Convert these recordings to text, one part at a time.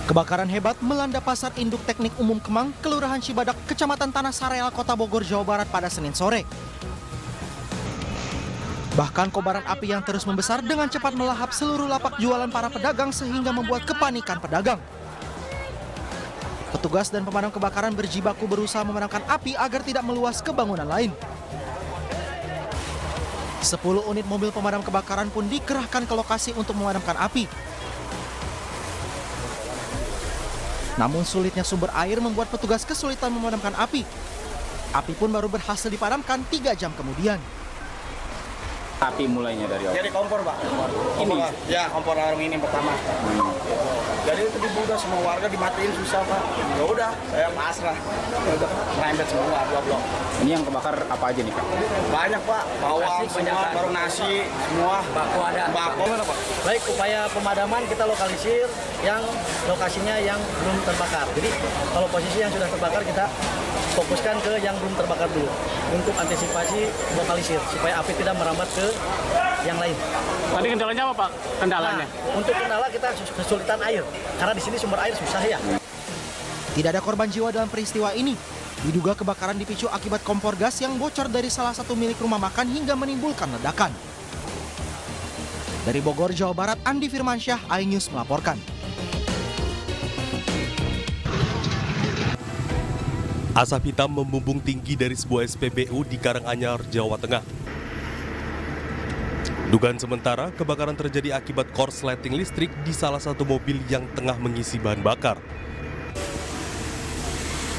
Kebakaran hebat melanda Pasar Induk Teknik Umum Kemang, Kelurahan Cibadak, Kecamatan Tanah Sareal, Kota Bogor, Jawa Barat pada Senin sore. Bahkan kobaran api yang terus membesar dengan cepat melahap seluruh lapak jualan para pedagang sehingga membuat kepanikan pedagang. Petugas dan pemadam kebakaran berjibaku berusaha memadamkan api agar tidak meluas ke bangunan lain. 10 unit mobil pemadam kebakaran pun dikerahkan ke lokasi untuk memadamkan api. Namun sulitnya sumber air membuat petugas kesulitan memadamkan api. Api pun baru berhasil dipadamkan 3 jam kemudian. Api mulainya dari apa? Dari kompor, Pak. Ini? Ya, kompor warung ini pertama. Jadi itu dibuka semua warga dimatiin susah, Pak. Ya udah, saya pasrah. Ya udah, merembet semua 2 blok. Ini yang kebakar apa aja nih, Pak? Banyak, Pak. Bawang semua, baru nasi semua. Bako ada. Bako mana, Pak? Baik, upaya pemadaman kita lokalisir yang lokasinya yang belum terbakar. Jadi kalau posisi yang sudah terbakar kita fokuskan ke yang belum terbakar dulu untuk antisipasi lokalisir supaya api tidak merambat ke yang lain. Tadi kendalanya apa, Pak? Kendalanya? Nah, untuk kendala kita kesulitan air karena di sini sumber air susah ya. Tidak ada korban jiwa dalam peristiwa ini. Diduga kebakaran dipicu akibat kompor gas yang bocor dari salah satu milik rumah makan hingga menimbulkan ledakan. Dari Bogor, Jawa Barat, Andi Firmansyah, iNews melaporkan. Asap hitam membumbung tinggi dari sebuah SPBU di Karanganyar, Jawa Tengah. Dugaan sementara, kebakaran terjadi akibat korsleting listrik di salah satu mobil yang tengah mengisi bahan bakar.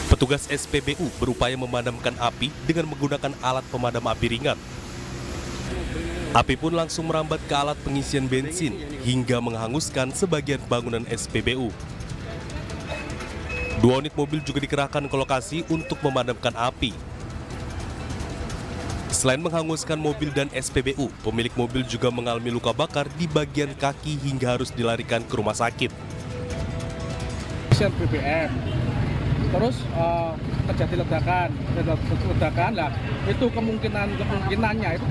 Petugas SPBU berupaya memadamkan api dengan menggunakan alat pemadam api ringan. Api pun langsung merambat ke alat pengisian bensin hingga menghanguskan sebagian bangunan SPBU. 2 unit mobil juga dikerahkan ke lokasi untuk memadamkan api. Selain menghanguskan mobil dan SPBU, pemilik mobil juga mengalami luka bakar di bagian kaki hingga harus dilarikan ke rumah sakit. BBM, terus terjadi ledakan lah, itu kemungkinannya itu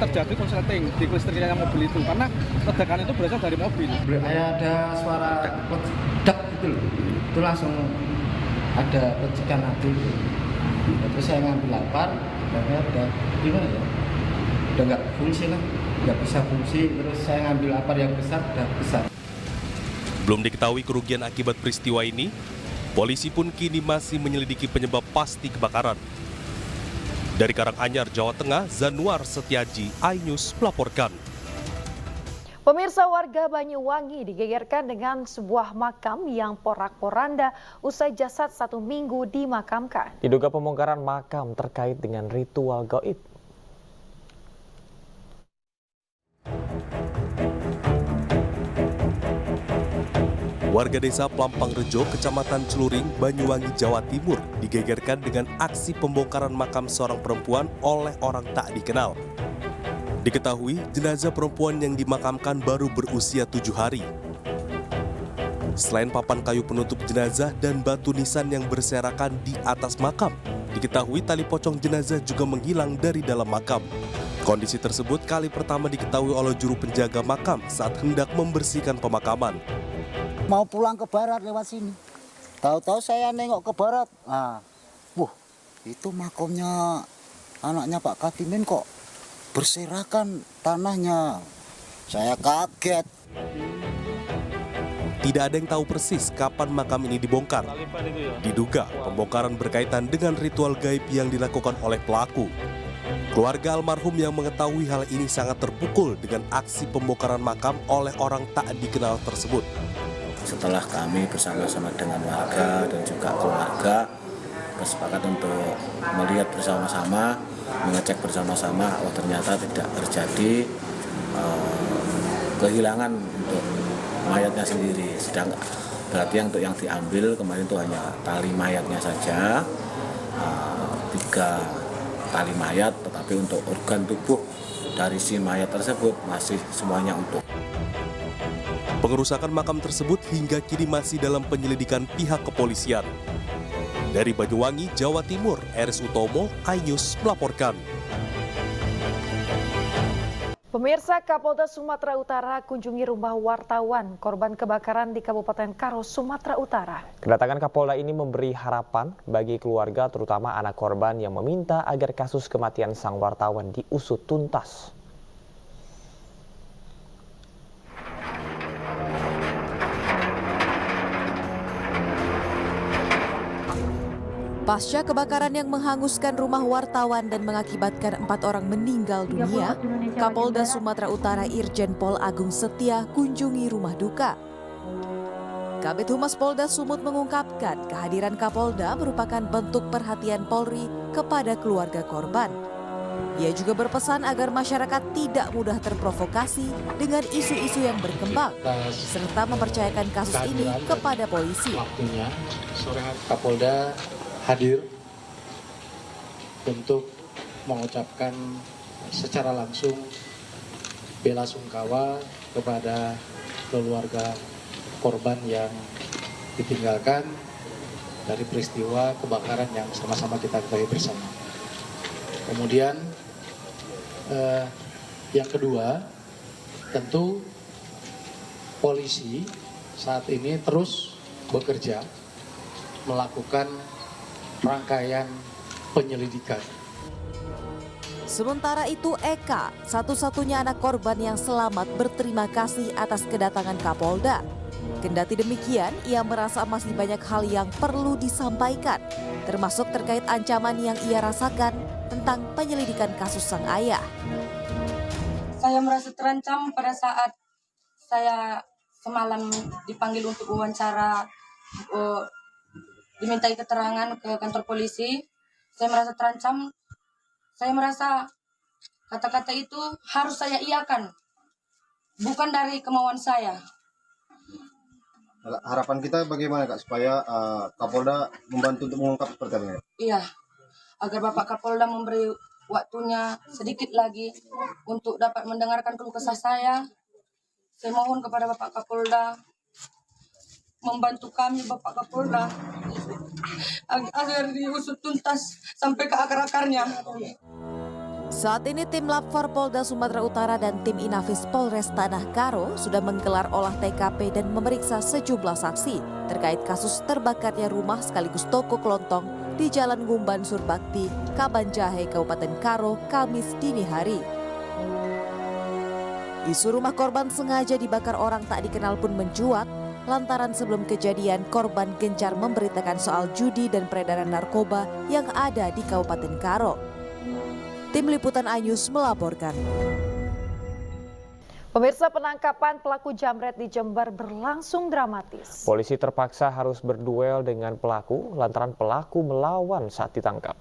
terjadi korsleting di listriknya mobil itu karena ledakan itu berasal dari mobil. Kayak ada suara ledak gitu loh, itu langsung ada percikan api. Terus saya ngambil lapar, dan udah gimana ya, udah nggak fungsi lah, nggak bisa fungsi. Terus saya ngambil lapar yang besar, udah besar. Belum diketahui kerugian akibat peristiwa ini, polisi pun kini masih menyelidiki penyebab pasti kebakaran. Dari Karanganyar, Jawa Tengah, Zanuar Setiaji, iNews melaporkan. Pemirsa, warga Banyuwangi digegerkan dengan sebuah makam yang porak-poranda usai jasad 1 minggu dimakamkan. Diduga pembongkaran makam terkait dengan ritual gaib. Warga desa Plampangrejo, Kecamatan Celuring, Banyuwangi, Jawa Timur digegerkan dengan aksi pembongkaran makam seorang perempuan oleh orang tak dikenal. Diketahui jenazah perempuan yang dimakamkan baru berusia 7 hari. Selain papan kayu penutup jenazah dan batu nisan yang berserakan di atas makam, diketahui tali pocong jenazah juga menghilang dari dalam makam. Kondisi tersebut kali pertama diketahui oleh juru penjaga makam saat hendak membersihkan pemakaman. Mau pulang ke barat lewat sini. Tahu-tahu saya nengok ke barat. Nah, itu makamnya anaknya Pak Katimin kok berserakan tanahnya. Saya kaget. Tidak ada yang tahu persis kapan makam ini dibongkar. Diduga pembongkaran berkaitan dengan ritual gaib yang dilakukan oleh pelaku. Keluarga almarhum yang mengetahui hal ini sangat terpukul dengan aksi pembongkaran makam oleh orang tak dikenal tersebut. Setelah kami bersama-sama dengan warga dan juga keluarga bersepakat untuk melihat bersama-sama, mengecek bersama-sama, ternyata tidak terjadi kehilangan untuk mayatnya sendiri. Sedang berarti untuk yang diambil kemarin itu hanya tali mayatnya saja, 3 tali mayat, tetapi untuk organ tubuh dari si mayat tersebut masih semuanya utuh. Pengerusakan makam tersebut hingga kini masih dalam penyelidikan pihak kepolisian. Dari Banyuwangi, Jawa Timur, Eris Utomo, iNews melaporkan. Pemirsa, Kapolda Sumatera Utara kunjungi rumah wartawan korban kebakaran di Kabupaten Karo, Sumatera Utara. Kedatangan Kapolda ini memberi harapan bagi keluarga terutama anak korban yang meminta agar kasus kematian sang wartawan diusut tuntas. Pasca kebakaran yang menghanguskan rumah wartawan dan mengakibatkan 4 orang meninggal dunia, Kapolda Sumatera Utara Irjen Pol Agung Setia kunjungi rumah duka. Kabid Humas Polda Sumut mengungkapkan kehadiran Kapolda merupakan bentuk perhatian Polri kepada keluarga korban. Ia juga berpesan agar masyarakat tidak mudah terprovokasi dengan isu-isu yang berkembang, serta mempercayakan kasus ini kepada polisi. Waktunya sore Kapolda hadir untuk mengucapkan secara langsung bela sungkawa kepada keluarga korban yang ditinggalkan dari peristiwa kebakaran yang sama-sama kita ketahui bersama. Kemudian yang kedua, tentu polisi saat ini terus bekerja melakukan rangkaian penyelidikan. Sementara itu Eka, satu-satunya anak korban yang selamat, berterima kasih atas kedatangan Kapolda. Kendati demikian, ia merasa masih banyak hal yang perlu disampaikan, termasuk terkait ancaman yang ia rasakan tentang penyelidikan kasus sang ayah. Saya merasa terancam pada saat saya semalam dipanggil untuk wawancara, dimintai keterangan ke kantor polisi. Saya merasa terancam. Saya merasa kata-kata itu harus saya iakan, bukan dari kemauan saya. Harapan kita bagaimana Kak supaya Kapolda membantu untuk mengungkap seperti ini? Iya, agar Bapak Kapolda memberi waktunya sedikit lagi untuk dapat mendengarkan keluh kesah saya. Saya mohon kepada Bapak Kapolda membantu kami, Bapak Kapolda, agar diusut tuntas sampai ke akar-akarnya. Saat ini tim Lab 4 Polda Sumatera Utara dan tim Inafis Polres Tanah Karo sudah menggelar olah TKP dan memeriksa sejumlah saksi terkait kasus terbakarnya rumah sekaligus toko kelontong di Jalan Ngumban Surbakti, Kabanjahe, Kabupaten Karo, Kamis dini hari. Isu rumah korban sengaja dibakar orang tak dikenal pun mencuat, lantaran sebelum kejadian korban gencar memberitakan soal judi dan peredaran narkoba yang ada di Kabupaten Karo. Tim Liputan Anyus melaporkan. Pemirsa, penangkapan pelaku jamret di Jember berlangsung dramatis. Polisi terpaksa harus berduel dengan pelaku lantaran pelaku melawan saat ditangkap.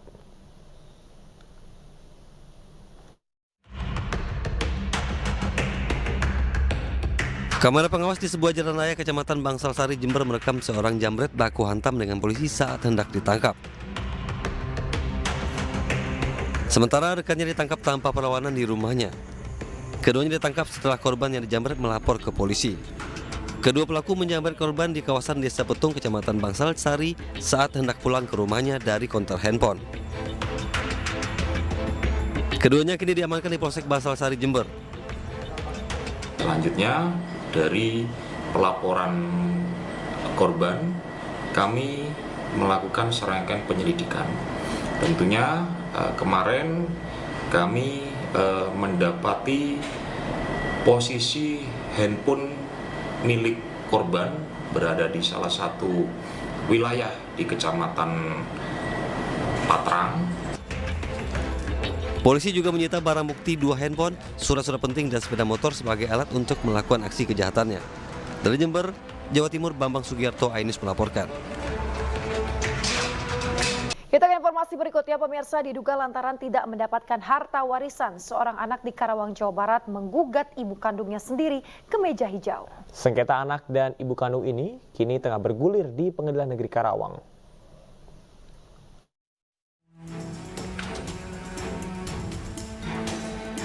Kamera pengawas di sebuah jalan raya Kecamatan Bangsal Sari, Jember merekam seorang jamret baku hantam dengan polisi saat hendak ditangkap. Sementara rekannya ditangkap tanpa perlawanan di rumahnya. Keduanya ditangkap setelah korban yang dijamret melapor ke polisi. Kedua pelaku menjamret korban di kawasan Desa Petung, Kecamatan Bangsal Sari saat hendak pulang ke rumahnya dari konter handphone. Keduanya kini diamankan di Polsek Bangsal Sari, Jember. Selanjutnya, dari pelaporan korban, kami melakukan serangkaian penyelidikan. Tentunya kemarin kami mendapati posisi handphone milik korban berada di salah satu wilayah di Kecamatan Patrang. Polisi juga menyita barang bukti 2 handphone, surat-surat penting dan sepeda motor sebagai alat untuk melakukan aksi kejahatannya. Dari Jember, Jawa Timur, Bambang Sugiarto, Ainus melaporkan. Kita ke informasi berikutnya, pemirsa. Diduga lantaran tidak mendapatkan harta warisan, seorang anak di Karawang, Jawa Barat menggugat ibu kandungnya sendiri ke meja hijau. Sengketa anak dan ibu kandung ini kini tengah bergulir di Pengadilan Negeri Karawang.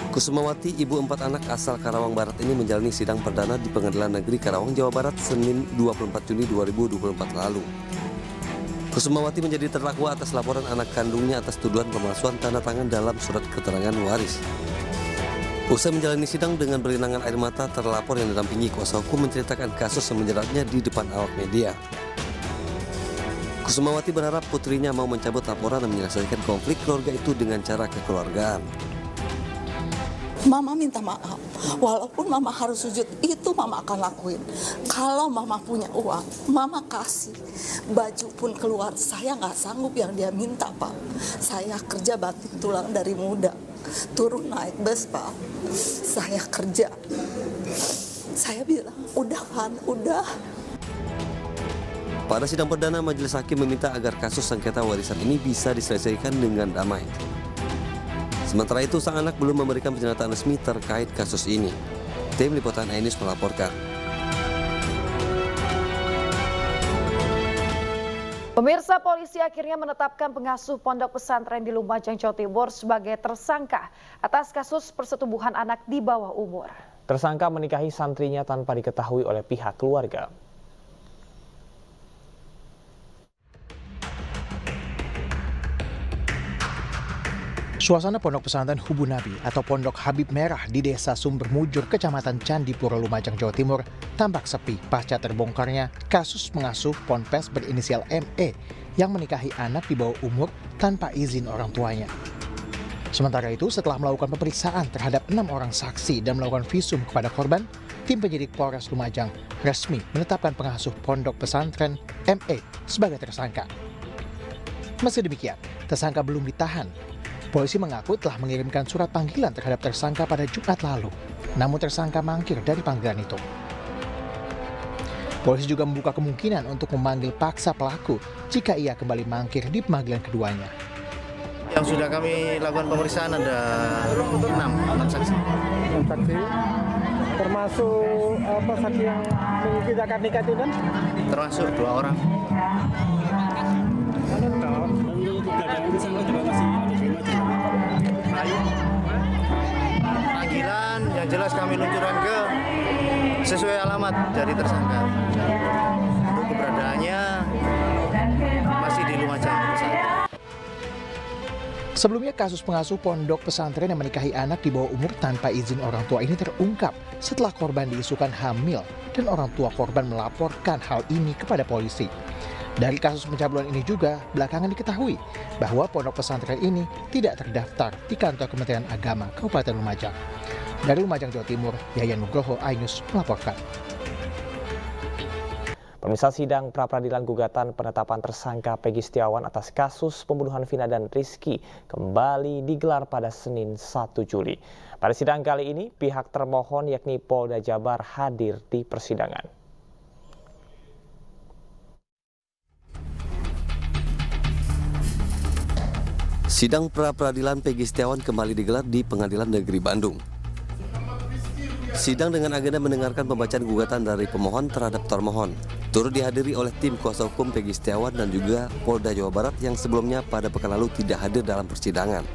Kusumawati, ibu 4 anak asal Karawang Barat ini menjalani sidang perdana di Pengadilan Negeri Karawang, Jawa Barat, Senin 24 Juni 2024 lalu. Kusumawati menjadi terdakwa atas laporan anak kandungnya atas tuduhan pemalsuan tanda tangan dalam surat keterangan waris. Usai menjalani sidang dengan berlinangan air mata, terlapor yang didampingi kuasa hukum menceritakan kasus yang menjeratnya di depan awak media. Kusumawati berharap putrinya mau mencabut laporan dan menyelesaikan konflik keluarga itu dengan cara kekeluargaan. Mama minta maaf, walaupun mama harus sujud, itu mama akan lakuin. Kalau mama punya uang, mama kasih. Baju pun keluar, saya nggak sanggup yang dia minta, Pak. Saya kerja banting tulang dari muda, turun naik bus, Pak. Saya kerja. Saya bilang, udah kan, udah. Pada sidang perdana, majelis hakim meminta agar kasus sengketa warisan ini bisa diselesaikan dengan damai. Sementara itu, sang anak belum memberikan pernyataan resmi terkait kasus ini. Tim Liputan iNews melaporkan. Pemirsa, polisi akhirnya menetapkan pengasuh pondok pesantren di Lumajang, Jawa Timur sebagai tersangka atas kasus persetubuhan anak di bawah umur. Tersangka menikahi santrinya tanpa diketahui oleh pihak keluarga. Suasana pondok pesantren Hubu Nabi atau Pondok Habib Merah di Desa Sumber Mujur, Kecamatan Candipuro, Lumajang, Jawa Timur tampak sepi pasca terbongkarnya kasus pengasuh ponpes berinisial ME yang menikahi anak di bawah umur tanpa izin orang tuanya. Sementara itu, setelah melakukan pemeriksaan terhadap 6 orang saksi dan melakukan visum kepada korban, tim penyidik Polres Lumajang resmi menetapkan pengasuh pondok pesantren ME sebagai tersangka. Meski demikian, tersangka belum ditahan. Polisi mengaku telah mengirimkan surat panggilan terhadap tersangka pada Jumat lalu. Namun tersangka mangkir dari panggilan itu. Polisi juga membuka kemungkinan untuk memanggil paksa pelaku jika ia kembali mangkir di pemanggilan keduanya. Yang sudah kami lakukan pemeriksaan ada 6 saksi. 6 saksi, termasuk saksi yang mengikuti akad nikah itu kan? Termasuk 2 orang. Panggilan yang jelas kami luncurkan ke sesuai alamat dari tersangka. Untuk keberadaannya masih di Lumajang. Sebelumnya, kasus pengasuh pondok pesantren yang menikahi anak di bawah umur tanpa izin orang tua ini terungkap setelah korban diisukan hamil dan orang tua korban melaporkan hal ini kepada polisi. Dari kasus pencabulan ini juga belakangan diketahui bahwa pondok pesantren ini tidak terdaftar di kantor Kementerian Agama Kabupaten Lumajang. Dari Lumajang, Jawa Timur, Yayan Nugroho, iNews melaporkan. Pemirsa, sidang pra-peradilan gugatan penetapan tersangka Peggy Setiawan atas kasus pembunuhan Vina dan Rizky kembali digelar pada Senin 1 Juli. Pada sidang kali ini, pihak termohon yakni Polda Jabar hadir di persidangan. Sidang pra-peradilan Peggy Setiawan kembali digelar di Pengadilan Negeri Bandung. Sidang dengan agenda mendengarkan pembacaan gugatan dari pemohon terhadap termohon. Turut dihadiri oleh tim kuasa hukum Peggy Setiawan dan juga Polda Jawa Barat yang sebelumnya pada pekan lalu tidak hadir dalam persidangan.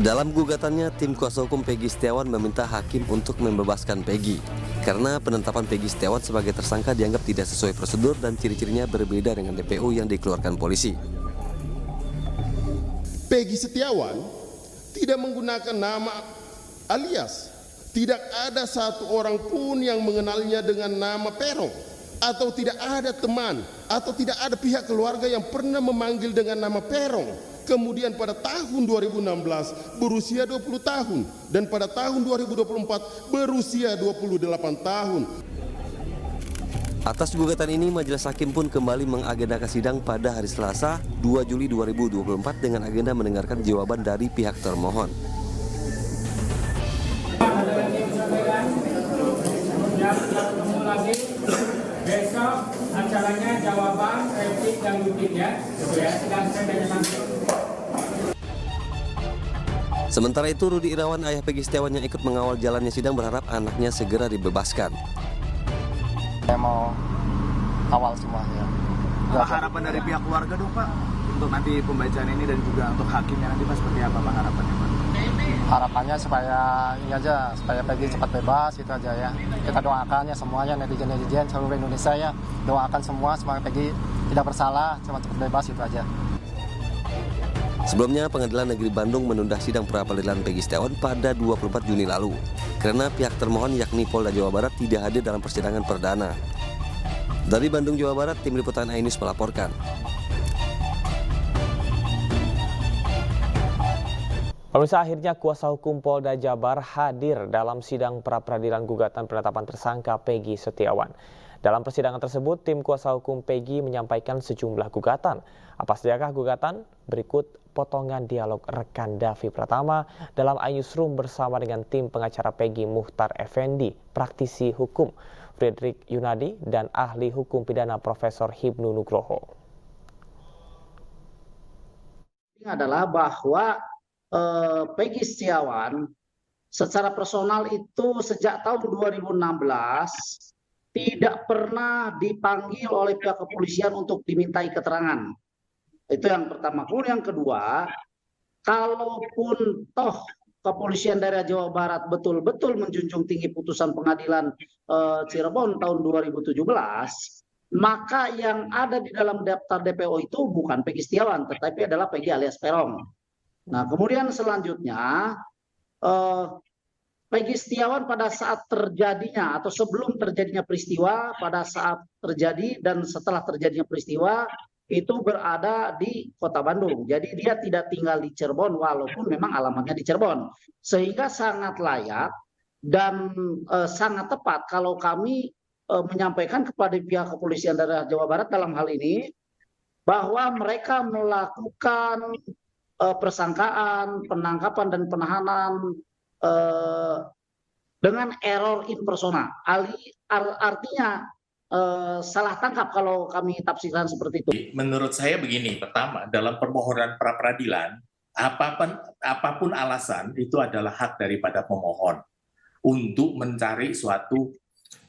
Dalam gugatannya, tim kuasa hukum Peggy Setiawan meminta hakim untuk membebaskan Peggy karena penetapan Peggy Setiawan sebagai tersangka dianggap tidak sesuai prosedur dan ciri-cirinya berbeda dengan DPO yang dikeluarkan polisi. Peggy Setiawan tidak menggunakan nama alias. Tidak ada satu orang pun yang mengenalnya dengan nama Perong. Atau tidak ada teman atau tidak ada pihak keluarga yang pernah memanggil dengan nama Perong. Kemudian pada tahun 2016 berusia 20 tahun. Dan pada tahun 2024 berusia 28 tahun. Atas gugatan ini, majelis hakim pun kembali mengagendakan sidang pada hari Selasa 2 Juli 2024 dengan agenda mendengarkan jawaban dari pihak termohon. Besok acaranya jawaban, replik, dan rutin ya. Sementara itu, Rudi Irawan, ayah Peggy Setiawan yang ikut mengawal jalannya sidang berharap anaknya segera dibebaskan. Saya mau awal semuanya. Apa harapan dari pihak keluarga dong Pak untuk nanti pembacaan ini dan juga untuk hakimnya nanti Pak, seperti apa Pak harapannya Pak? Harapannya supaya ini aja, supaya Peggy cepat bebas itu aja ya. Kita doakan ya semuanya, netizen seluruh Indonesia ya, doakan semua supaya Peggy tidak bersalah, cepat bebas itu aja. Sebelumnya, Pengadilan Negeri Bandung menunda sidang pra-peradilan Peggy Setiawan pada 24 Juni lalu karena pihak termohon yakni Polda Jawa Barat tidak hadir dalam persidangan perdana. Dari Bandung, Jawa Barat, Tim Liputan iNews melaporkan. Pemirsa, akhirnya kuasa hukum Polda Jabar hadir dalam sidang pra-peradilan gugatan penetapan tersangka Peggy Setiawan. Dalam persidangan tersebut, tim kuasa hukum Peggy menyampaikan sejumlah gugatan. Apa sajakah gugatan? Berikut potongan dialog rekan Davi Pratama dalam iNewsroom bersama dengan tim pengacara Peggy Muhtar Effendi, praktisi hukum Fredrik Yunadi, dan ahli hukum pidana Profesor Hibnu Nugroho. Ini adalah bahwa Peggy Setiawan secara personal itu sejak tahun 2016 tidak pernah dipanggil oleh pihak kepolisian untuk dimintai keterangan. Itu yang pertama. Kemudian yang kedua, kalaupun toh kepolisian daerah Jawa Barat betul-betul menjunjung tinggi putusan pengadilan Cirebon tahun 2017, maka yang ada di dalam daftar DPO itu bukan Peggy Setiawan, tetapi adalah Peggy alias Peron. Nah, kemudian selanjutnya Peggy Setiawan pada saat terjadinya atau sebelum terjadinya peristiwa, pada saat terjadi dan setelah terjadinya peristiwa itu berada di Kota Bandung. Jadi dia tidak tinggal di Cirebon walaupun memang alamatnya di Cirebon. Sehingga sangat layak dan sangat tepat kalau kami menyampaikan kepada pihak kepolisian daerah Jawa Barat dalam hal ini bahwa mereka melakukan persangkaan, penangkapan dan penahanan dengan error in persona. Artinya salah tangkap kalau kami tafsirkan seperti itu. Menurut saya begini, pertama dalam permohonan pra-peradilan apapun alasan itu adalah hak daripada pemohon untuk mencari suatu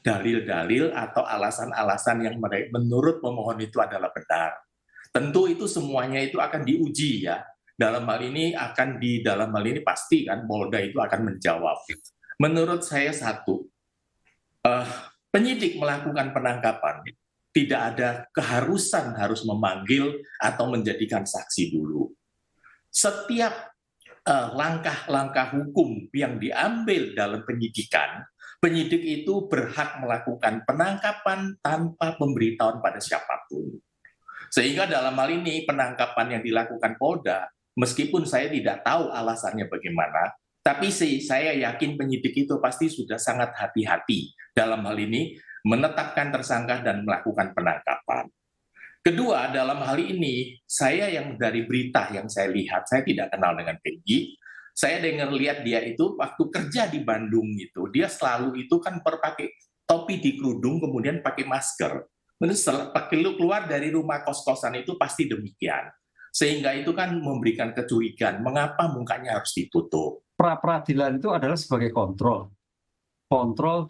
dalil-dalil atau alasan-alasan yang menurut pemohon itu adalah benar. Tentu itu semuanya itu akan diuji ya. Dalam hal ini pasti kan Polda itu akan menjawab. Menurut saya penyidik melakukan penangkapan tidak ada keharusan harus memanggil atau menjadikan saksi dulu. Setiap langkah-langkah hukum yang diambil dalam penyidikan, penyidik itu berhak melakukan penangkapan tanpa pemberitahuan pada siapapun. Sehingga dalam hal ini penangkapan yang dilakukan Polda, meskipun saya tidak tahu alasannya bagaimana, tapi saya yakin penyidik itu pasti sudah sangat hati-hati dalam hal ini menetapkan tersangka dan melakukan penangkapan. Kedua, dalam hal ini saya yang dari berita yang saya lihat, saya tidak kenal dengan Peggy. Saya lihat dia itu waktu kerja di Bandung itu, dia selalu itu kan pakai topi di kerudung, kemudian pakai masker. Keluar dari rumah kos-kosan itu pasti demikian. Sehingga itu kan memberikan kecurigaan, mengapa mukanya harus ditutup. Pra-peradilan itu adalah sebagai kontrol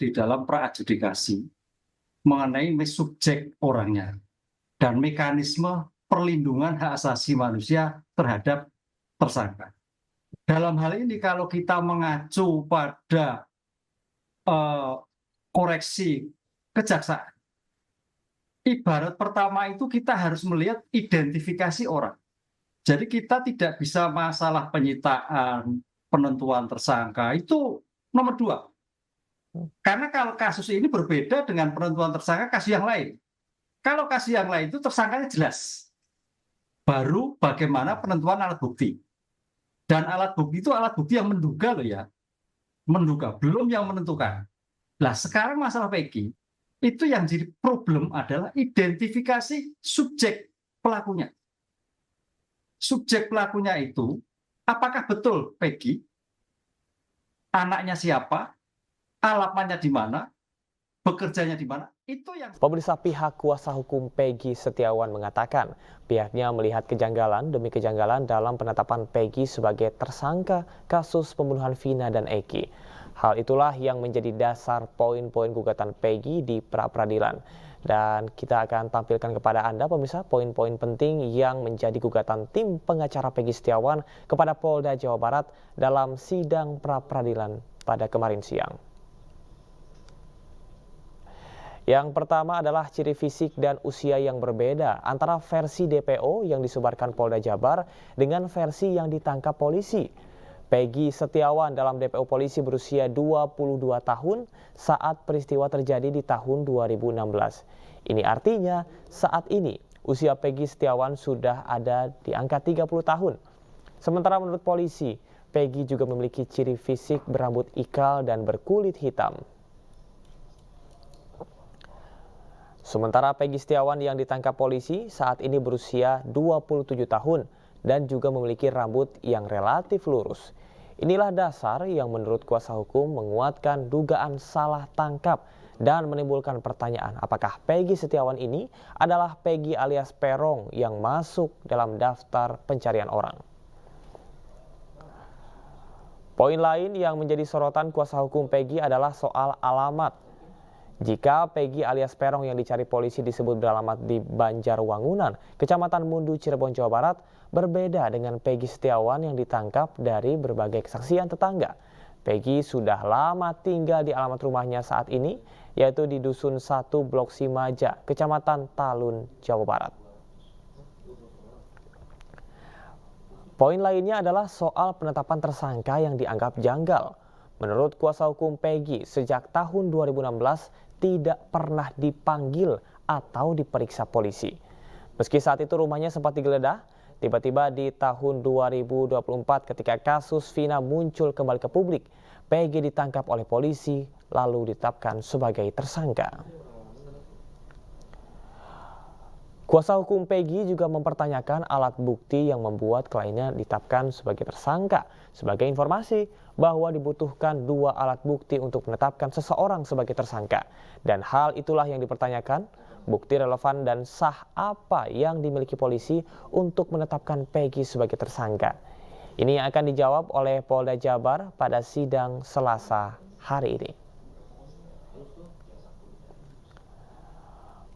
di dalam pra-adjudikasi mengenai subjek orangnya dan mekanisme perlindungan hak asasi manusia terhadap tersangka. Dalam hal ini kalau kita mengacu pada koreksi kejaksaan, ibarat pertama itu kita harus melihat identifikasi orang. Jadi kita tidak bisa masalah penyitaan, penentuan tersangka, itu nomor 2. Karena kalau kasus ini berbeda dengan penentuan tersangka kasus yang lain. Kalau kasus yang lain itu tersangkanya jelas. Baru bagaimana penentuan alat bukti. Dan alat bukti itu alat bukti yang menduga loh ya. Menduga, belum yang menentukan. Nah sekarang masalah Peggy, itu yang jadi problem adalah identifikasi subjek pelakunya. Subjek pelakunya itu, apakah betul Peggy? Anaknya siapa? Alamatnya di mana? Bekerjanya di mana? Itu yang... Pemirsa, pihak kuasa hukum Peggy Setiawan mengatakan pihaknya melihat kejanggalan demi kejanggalan dalam penetapan Peggy sebagai tersangka kasus pembunuhan Vina dan Eki. Hal itulah yang menjadi dasar poin-poin gugatan Peggy di pra-peradilan. Dan kita akan tampilkan kepada Anda, pemirsa, poin-poin penting yang menjadi gugatan tim pengacara Peggy Setiawan kepada Polda Jawa Barat dalam sidang pra-peradilan pada kemarin siang. Yang pertama adalah ciri fisik dan usia yang berbeda antara versi DPO yang disebarkan Polda Jabar dengan versi yang ditangkap polisi. Peggy Setiawan dalam DPO polisi berusia 22 tahun saat peristiwa terjadi di tahun 2016. Ini artinya saat ini usia Peggy Setiawan sudah ada di angka 30 tahun. Sementara menurut polisi, Peggy juga memiliki ciri fisik berambut ikal dan berkulit hitam. Sementara Peggy Setiawan yang ditangkap polisi saat ini berusia 27 tahun dan juga memiliki rambut yang relatif lurus. Inilah dasar yang menurut kuasa hukum menguatkan dugaan salah tangkap dan menimbulkan pertanyaan apakah Peggy Setiawan ini adalah Peggy alias Peron yang masuk dalam daftar pencarian orang. Poin lain yang menjadi sorotan kuasa hukum Peggy adalah soal alamat. Jika Peggy alias Peron yang dicari polisi disebut beralamat di Banjarwangunan, Kecamatan Mundu, Cirebon, Jawa Barat, berbeda dengan Peggy Setiawan yang ditangkap dari berbagai kesaksian tetangga. Peggy sudah lama tinggal di alamat rumahnya saat ini, yaitu di Dusun 1 Blok Simaja, Kecamatan Talun, Jawa Barat. Poin lainnya adalah soal penetapan tersangka yang dianggap janggal. Menurut kuasa hukum Peggy, sejak tahun 2016 tidak pernah dipanggil atau diperiksa polisi. Meski saat itu rumahnya sempat digeledah, tiba-tiba di tahun 2024 ketika kasus Vina muncul kembali ke publik, Peggy ditangkap oleh polisi lalu ditetapkan sebagai tersangka. Kuasa hukum Peggy juga mempertanyakan alat bukti yang membuat kliennya ditetapkan sebagai tersangka. Sebagai informasi bahwa dibutuhkan 2 alat bukti untuk menetapkan seseorang sebagai tersangka. Dan hal itulah yang dipertanyakan, bukti relevan dan sah apa yang dimiliki polisi untuk menetapkan Peggy sebagai tersangka. Ini yang akan dijawab oleh Polda Jabar pada sidang Selasa hari ini.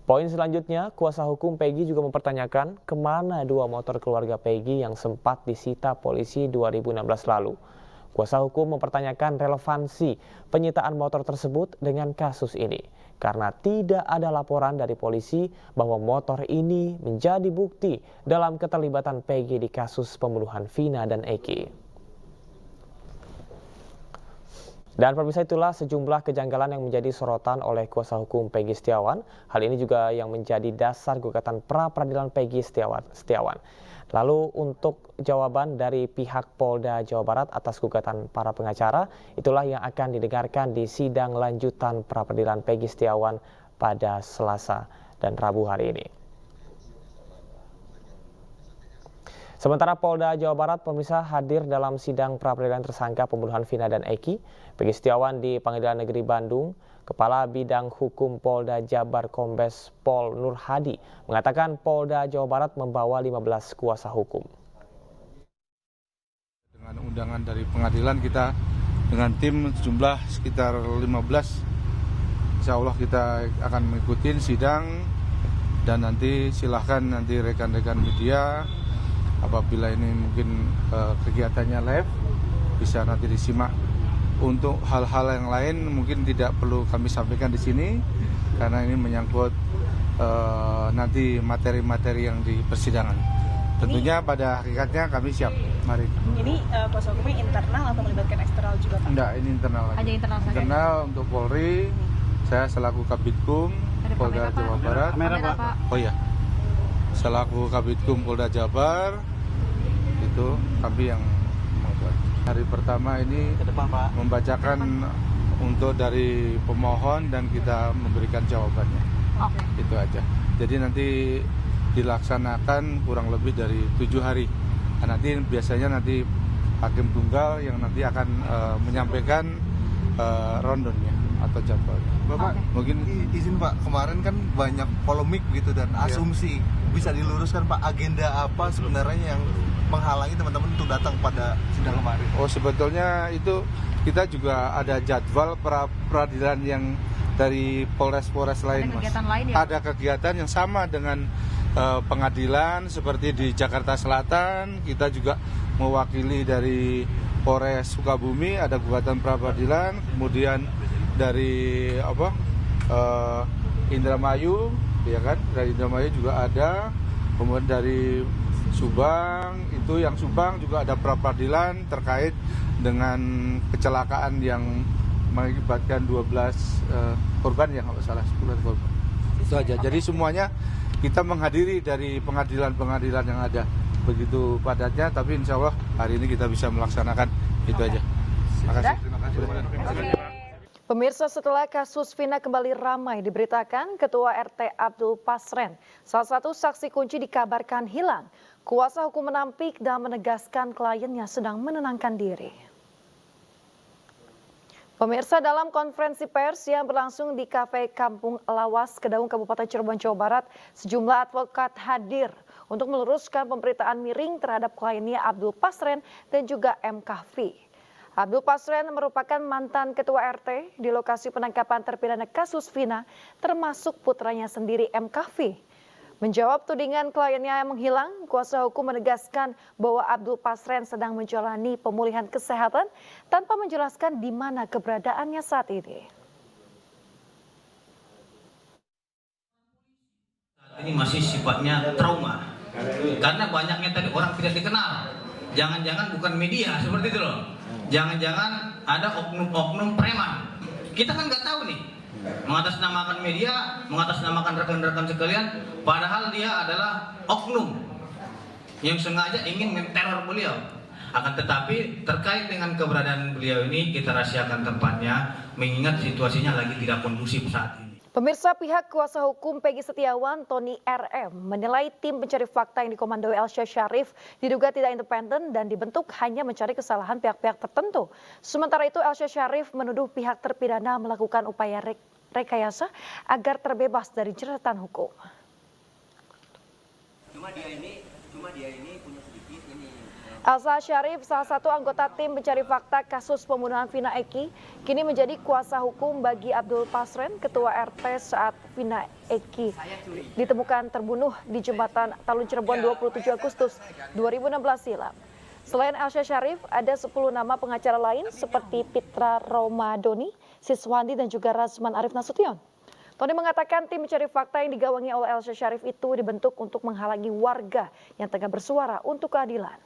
Poin selanjutnya, kuasa hukum Peggy juga mempertanyakan kemana 2 motor keluarga Peggy yang sempat disita polisi 2016 lalu. Kuasa hukum mempertanyakan relevansi penyitaan motor tersebut dengan kasus ini, karena tidak ada laporan dari polisi bahwa motor ini menjadi bukti dalam keterlibatan Peggy di kasus pembunuhan Vina dan Eki. Dan pemirsa, itulah sejumlah kejanggalan yang menjadi sorotan oleh kuasa hukum Peggy Setiawan. Hal ini juga yang menjadi dasar gugatan pra-peradilan Peggy Setiawan. Lalu untuk jawaban dari pihak Polda Jawa Barat atas gugatan para pengacara, itulah yang akan didengarkan di sidang lanjutan pra-peradilan Peggy Setiawan pada Selasa dan Rabu hari ini. Sementara Polda Jawa Barat, pemirsa, hadir dalam sidang pra-peradilan tersangka pembunuhan Vina dan Eki. Peggy Setiawan di Pengadilan Negeri Bandung, Kepala Bidang Hukum Polda Jabar Kombes Pol Nur Hadi mengatakan Polda Jawa Barat membawa 15 kuasa hukum. Dengan undangan dari pengadilan, kita dengan tim jumlah sekitar 15. Insya Allah kita akan mengikuti sidang dan nanti silahkan nanti rekan-rekan media apabila ini mungkin kegiatannya live bisa nanti disimak. Untuk hal-hal yang lain mungkin tidak perlu kami sampaikan di sini karena ini menyangkut nanti materi-materi yang di persidangan. Tentunya pada hakikatnya kami siap. Mari. Ini kuasa hukumnya internal atau melibatkan eksternal juga, Pak? Enggak, ini internal. Hanya internal saja. Internal untuk Polri. Saya selaku Kabitkum Polda Jawa Barat. Kamera, Pak. Oh ya. Selaku Kabitkum Polda Jabar itu kami yang membuat. Hari pertama ini membacakan untuk dari pemohon dan kita memberikan jawabannya. Itu aja. Jadi nanti dilaksanakan kurang lebih dari 7 hari. Nah, nanti biasanya nanti hakim tunggal yang nanti akan menyampaikan rondonnya atau jadwalnya. Bapak, mungkin izin Pak, kemarin kan banyak polemik gitu dan asumsi. Bisa diluruskan Pak, agenda apa sebenarnya yang menghalangi teman-teman untuk datang pada sidang kemarin? Oh, sebetulnya itu kita juga ada jadwal peradilan yang dari Polres-Polres lain, Mas. Lain, ya? Ada kegiatan yang sama dengan pengadilan seperti di Jakarta Selatan. Kita juga mewakili dari Polres Sukabumi, ada gugatan pra-peradilan, kemudian dari Indramayu, ya kan? Dari Indramayu juga ada, kemudian dari Subang, itu yang Subang juga ada pra-peradilan terkait dengan kecelakaan yang mengakibatkan 12 korban ya, nggak salah 10 korban. Itu aja. Jadi semuanya kita menghadiri dari pengadilan-pengadilan yang ada. Begitu padatnya, tapi insya Allah hari ini kita bisa melaksanakan itu aja. Terima kasih. Pemirsa, setelah kasus Vina kembali ramai diberitakan, Ketua RT Abdul Pasren, salah satu saksi kunci dikabarkan hilang. Kuasa hukum menampik dan menegaskan kliennya sedang menenangkan diri. Pemirsa, dalam konferensi pers yang berlangsung di Kafe Kampung Lawas, Kedaung, Kabupaten Cirebon, Jawa Barat, sejumlah advokat hadir untuk meluruskan pemberitaan miring terhadap kliennya Abdul Pasren dan juga M. Kahfi. Abdul Pasren merupakan mantan ketua RT di lokasi penangkapan terpidana kasus Vina, termasuk putranya sendiri M. Kahfi. Menjawab tudingan kliennya yang menghilang, kuasa hukum menegaskan bahwa Abdul Pasren sedang menjalani pemulihan kesehatan tanpa menjelaskan di mana keberadaannya saat ini. Ini masih sifatnya trauma, karena banyaknya tadi orang tidak dikenal. Jangan-jangan bukan media seperti itu loh. Jangan-jangan ada oknum-oknum preman. Kita kan nggak tahu nih. Mengatasnamakan media, mengatasnamakan rekan-rekan sekalian, padahal dia adalah oknum yang sengaja ingin menteror beliau. Akan tetapi terkait dengan keberadaan beliau ini kita rahasiakan tempatnya, mengingat situasinya lagi tidak kondusif saat ini. Pemirsa, pihak kuasa hukum Peggy Setiawan, Tony RM, menilai tim pencari fakta yang dikomandoi Elsa Syarif diduga tidak independen dan dibentuk hanya mencari kesalahan pihak-pihak tertentu. Sementara itu, Elsa Syarif menuduh pihak terpidana melakukan upaya rekayasa agar terbebas dari jeratan hukum. Cuma dia ini punya sedikit ini. Elsa Syarif, salah satu anggota tim pencari fakta kasus pembunuhan Vina Eki, kini menjadi kuasa hukum bagi Abdul Pasren, ketua RT saat Vina Eki ditemukan terbunuh di jembatan Talun Cirebon 27 Agustus 2016 silam. Selain Elsa Syarif, ada 10 nama pengacara lain seperti Pitra Romadoni, Siswandi dan juga Rasman Arif Nasution. Tony mengatakan tim mencari fakta yang digawangi oleh Elsa Syarif itu dibentuk untuk menghalangi warga yang tengah bersuara untuk keadilan.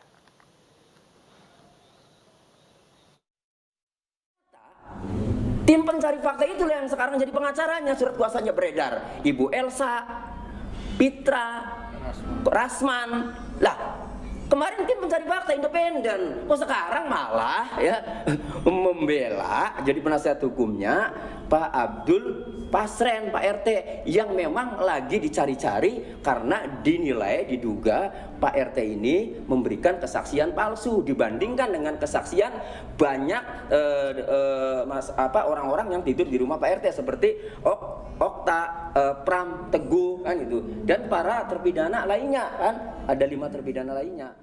Tim pencari fakta itulah yang sekarang jadi pengacaranya, surat kuasanya beredar. Ibu Elsa, Pitra, Rasman. Lah, kemarin tim pencari fakta independen. Kok sekarang malah ya membela jadi penasihat hukumnya Pak Abdul Pasren, Pak RT, yang memang lagi dicari-cari karena diduga Pak RT ini memberikan kesaksian palsu dibandingkan dengan kesaksian banyak orang-orang yang tidur di rumah Pak RT seperti Okta, Pram, Teguh kan gitu, dan para terpidana lainnya kan, ada 5 terpidana lainnya.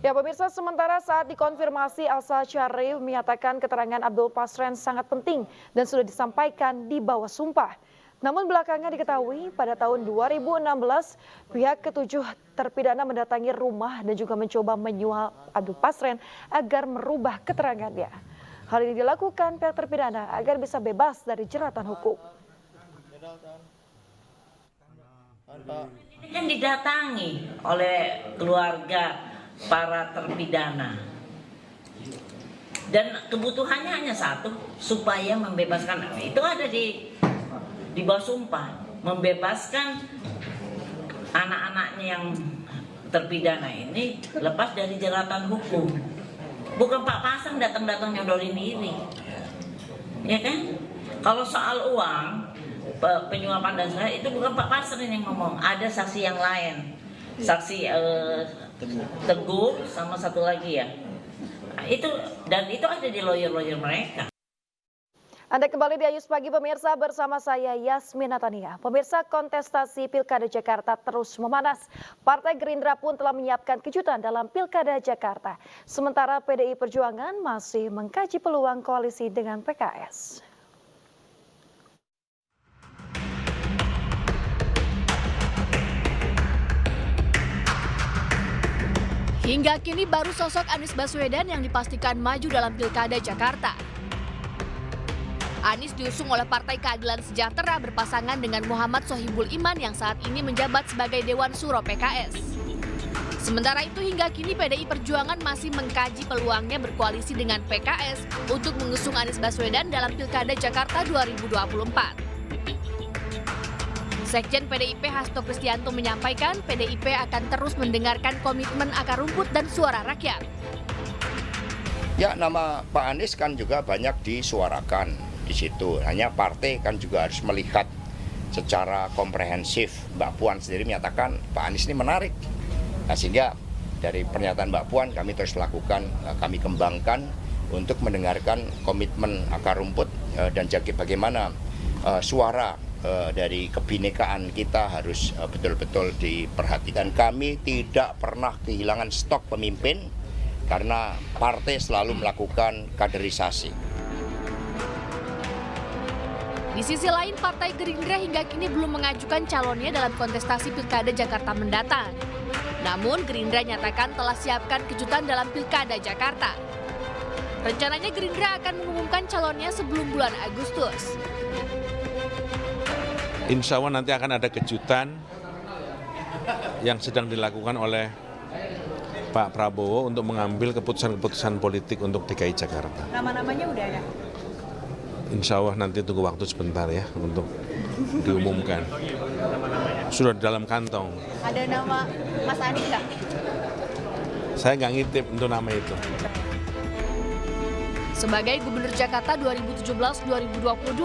Ya pemirsa, sementara saat dikonfirmasi, Elsa Syarif menyatakan keterangan Abdul Pasren sangat penting dan sudah disampaikan di bawah sumpah. Namun belakangan diketahui pada tahun 2016 pihak ketujuh terpidana mendatangi rumah dan juga mencoba menyuap Abdul Pasren agar merubah keterangannya. Hal ini dilakukan pihak terpidana agar bisa bebas dari jeratan hukum. Ini kan didatangi oleh keluarga para terpidana dan kebutuhannya hanya satu, supaya membebaskan. Itu ada di bawah sumpah, membebaskan anak-anaknya yang terpidana ini lepas dari jeratan hukum. Bukan Pak Pasang datang-datang nyodolin diri, ya kan? Kalau soal uang penyuapan dan sebagainya itu bukan Pak Pasang yang ngomong, ada saksi yang lain, saksi Teguh sama satu lagi ya. Itu ada di lawyer-lawyer mereka. Anda kembali di Ayus Pagi pemirsa, bersama saya Yasmin Natania. Pemirsa, kontestasi Pilkada Jakarta terus memanas. Partai Gerindra pun telah menyiapkan kejutan dalam Pilkada Jakarta. Sementara PDI Perjuangan masih mengkaji peluang koalisi dengan PKS. Hingga kini baru sosok Anies Baswedan yang dipastikan maju dalam Pilkada Jakarta. Anies diusung oleh Partai Keadilan Sejahtera berpasangan dengan Muhammad Sohibul Iman yang saat ini menjabat sebagai Dewan Suro PKS. Sementara itu hingga kini PDI Perjuangan masih mengkaji peluangnya berkoalisi dengan PKS untuk mengusung Anies Baswedan dalam Pilkada Jakarta 2024. Sekjen PDIP Hasto Kristianto menyampaikan PDIP akan terus mendengarkan komitmen akar rumput dan suara rakyat. Ya, nama Pak Anies kan juga banyak disuarakan di situ. Hanya partai kan juga harus melihat secara komprehensif. Mbak Puan sendiri menyatakan Pak Anies ini menarik. Nah, sehingga dari pernyataan Mbak Puan kami terus lakukan, kami kembangkan untuk mendengarkan komitmen akar rumput dan bagaimana suara dari kebinekaan kita harus betul-betul diperhatikan. Kami tidak pernah kehilangan stok pemimpin karena partai selalu melakukan kaderisasi. Di sisi lain, Partai Gerindra hingga kini belum mengajukan calonnya dalam kontestasi Pilkada Jakarta mendatang. Namun, Gerindra nyatakan telah siapkan kejutan dalam Pilkada Jakarta. Rencananya Gerindra akan mengumumkan calonnya sebelum bulan Agustus. Insya Allah nanti akan ada kejutan yang sedang dilakukan oleh Pak Prabowo untuk mengambil keputusan-keputusan politik untuk DKI Jakarta. Nama-namanya udah ada? Insya Allah nanti tunggu waktu sebentar ya untuk diumumkan. Sudah di dalam kantong. Ada nama Mas Anies nggak? Saya nggak ngintip untuk nama itu. Sebagai Gubernur Jakarta 2017-2022,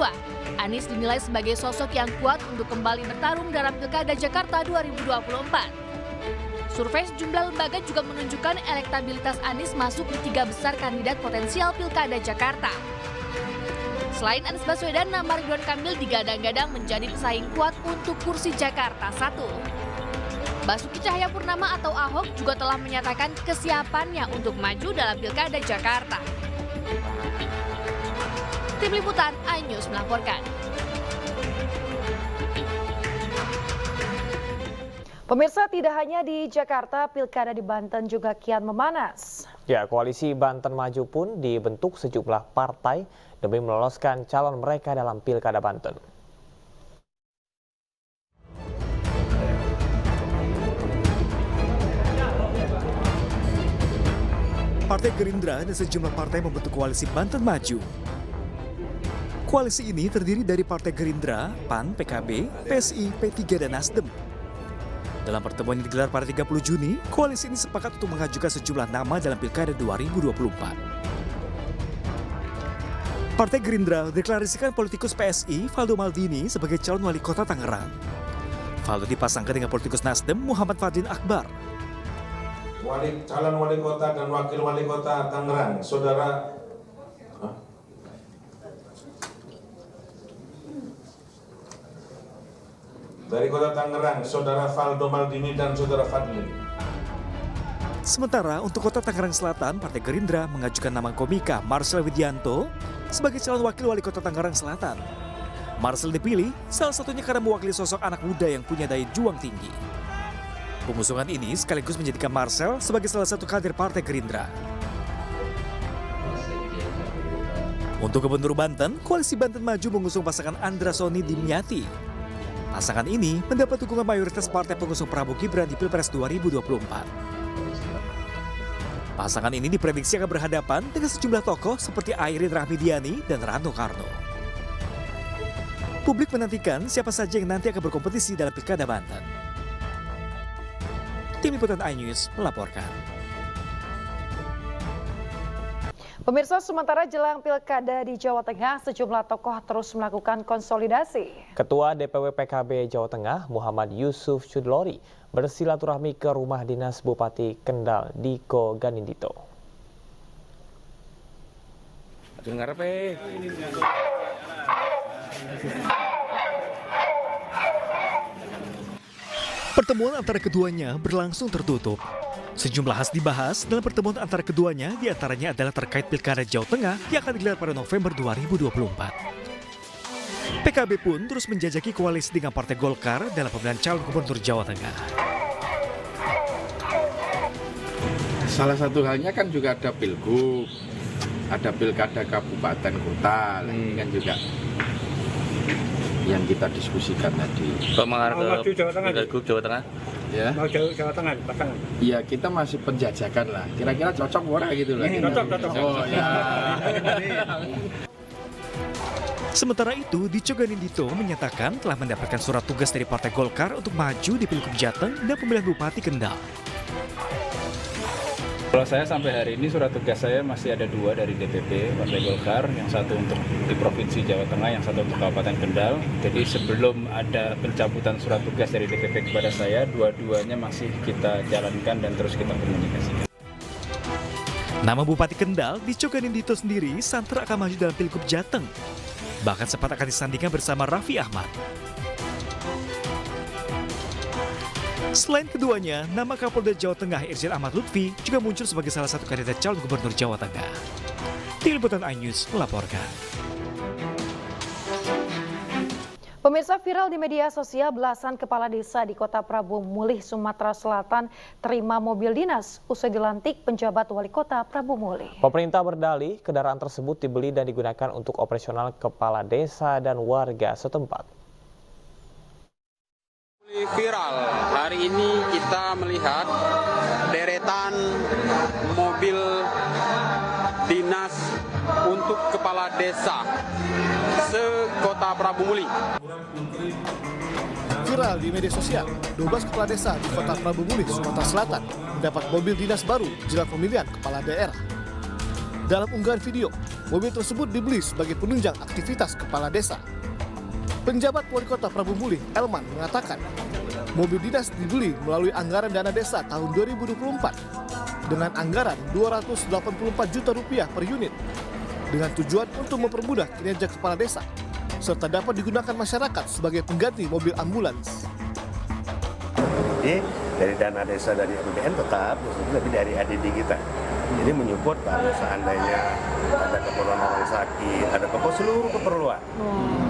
Anies dinilai sebagai sosok yang kuat untuk kembali bertarung dalam Pilkada Jakarta 2024. Survei sejumlah lembaga juga menunjukkan elektabilitas Anies masuk di 3 besar kandidat potensial Pilkada Jakarta. Selain Anies Baswedan, nama Ridwan Kamil digadang-gadang menjadi pesaing kuat untuk kursi Jakarta 1. Basuki Cahayapurnama atau Ahok juga telah menyatakan kesiapannya untuk maju dalam Pilkada Jakarta. Tim Liputan iNews melaporkan. Pemirsa, tidak hanya di Jakarta, Pilkada di Banten juga kian memanas. Ya, koalisi Banten Maju pun dibentuk sejumlah partai demi meloloskan calon mereka dalam Pilkada Banten. Partai Gerindra dan sejumlah partai membentuk koalisi Banten Maju. Koalisi ini terdiri dari Partai Gerindra, PAN, PKB, PSI, P3, dan Nasdem. Dalam pertemuan yang digelar pada 30 Juni, koalisi ini sepakat untuk mengajukan sejumlah nama dalam Pilkada 2024. Partai Gerindra deklarasikan politikus PSI, Valdo Maldini, sebagai calon wali kota Tangerang. Valdo dipasangkan dengan politikus Nasdem, Muhammad Fadlin Akbar. Calon wali kota dan wakil wali kota Tangerang, saudara dari kota Tangerang, saudara Valdo Maldini dan saudara Fadlin. Sementara untuk kota Tangerang Selatan, Partai Gerindra mengajukan nama komika Marcel Widianto sebagai calon wakil wali kota Tangerang Selatan. Marcel dipilih salah satunya karena mewakili sosok anak muda yang punya daya juang tinggi. Pengusungan ini sekaligus menjadikan Marcel sebagai salah satu kader Partai Gerindra. Untuk Gubernur Banten, koalisi Banten Maju mengusung pasangan Andra Soni Dimyati. Pasangan ini mendapat dukungan mayoritas partai pengusung Prabowo Gibran di Pilpres 2024. Pasangan ini diprediksi akan berhadapan dengan sejumlah tokoh seperti Airin Rahmidiani dan Rano Karno. Publik menantikan siapa saja yang nanti akan berkompetisi dalam Pilkada Banten. Tim Liputan iNews melaporkan. Pemirsa, sementara jelang Pilkada di Jawa Tengah, sejumlah tokoh terus melakukan konsolidasi. Ketua DPW PKB Jawa Tengah, Muhammad Yusuf Chudlori, bersilaturahmi ke rumah dinas Bupati Kendal, Diko Ganindito. Pertemuan antara keduanya berlangsung tertutup. Sejumlah hal dibahas dalam pertemuan antara keduanya, diantaranya adalah terkait Pilkada Jawa Tengah yang akan digelar pada November 2024. PKB pun terus menjajaki koalisi dengan Partai Golkar dalam pemilihan calon gubernur Jawa Tengah. Salah satu halnya kan juga ada Pilgub. ada pilkada kabupaten kota, ini kan juga yang kita diskusikan tadi. Kok mengarah ke Pilgub Jawa Tengah? Ya. Mau Jawa Tengah pasangan. Iya, kita masih penjajakan lah. Kira-kira cocok ora gitu lah. Cocok. Oh ya. Sementara itu, Dico Ganindito menyatakan telah mendapatkan surat tugas dari Partai Golkar untuk maju di Pilgub Jateng dan pemilihan Bupati Kendal. Kalau saya sampai hari ini surat tugas saya masih ada 2 dari DPP Partai Golkar, yang satu untuk di Provinsi Jawa Tengah, yang satu untuk Kabupaten Kendal. Jadi sebelum ada pencabutan surat tugas dari DPP kepada saya, dua-duanya masih kita jalankan dan terus kita komunikasikan. Nama Bupati Kendal, Dico Ganindito sendiri santer akan maju dalam Pilgub Jateng. Bahkan sempat akan disandingkan bersama Raffi Ahmad. Selain keduanya, nama Kapolda Jawa Tengah Irjen Ahmad Lutfi juga muncul sebagai salah satu kandidat calon gubernur Jawa Tengah. Tim Liputan iNews melaporkan. Pemirsa, viral di media sosial, belasan kepala desa di Kota Prabu Mulih, Sumatera Selatan terima mobil dinas usai dilantik penjabat wali kota Prabu Mulih. Pemerintah berdalih kendaraan tersebut dibeli dan digunakan untuk operasional kepala desa dan warga setempat. Viral, hari ini kita melihat deretan mobil dinas untuk kepala desa se-Kota Prabu Mulih. Viral di media sosial, 12 kepala desa di Kota Prabu Mulih, Sumatera Selatan mendapat mobil dinas baru jelang pemilihan kepala daerah. Dalam unggahan video, mobil tersebut dibeli sebagai penunjang aktivitas kepala desa. Penjabat wali kota Prabu Mulih, Elman, mengatakan mobil dinas dibeli melalui anggaran dana desa tahun 2024 dengan anggaran Rp284 juta per unit dengan tujuan untuk mempermudah kinerja kepala desa serta dapat digunakan masyarakat sebagai pengganti mobil ambulans. Jadi dari dana desa dari APBN tetap, tapi dari ADD kita. Jadi menyupport kalau seandainya ada keperluan orang sakit, ada seluruh keperluan.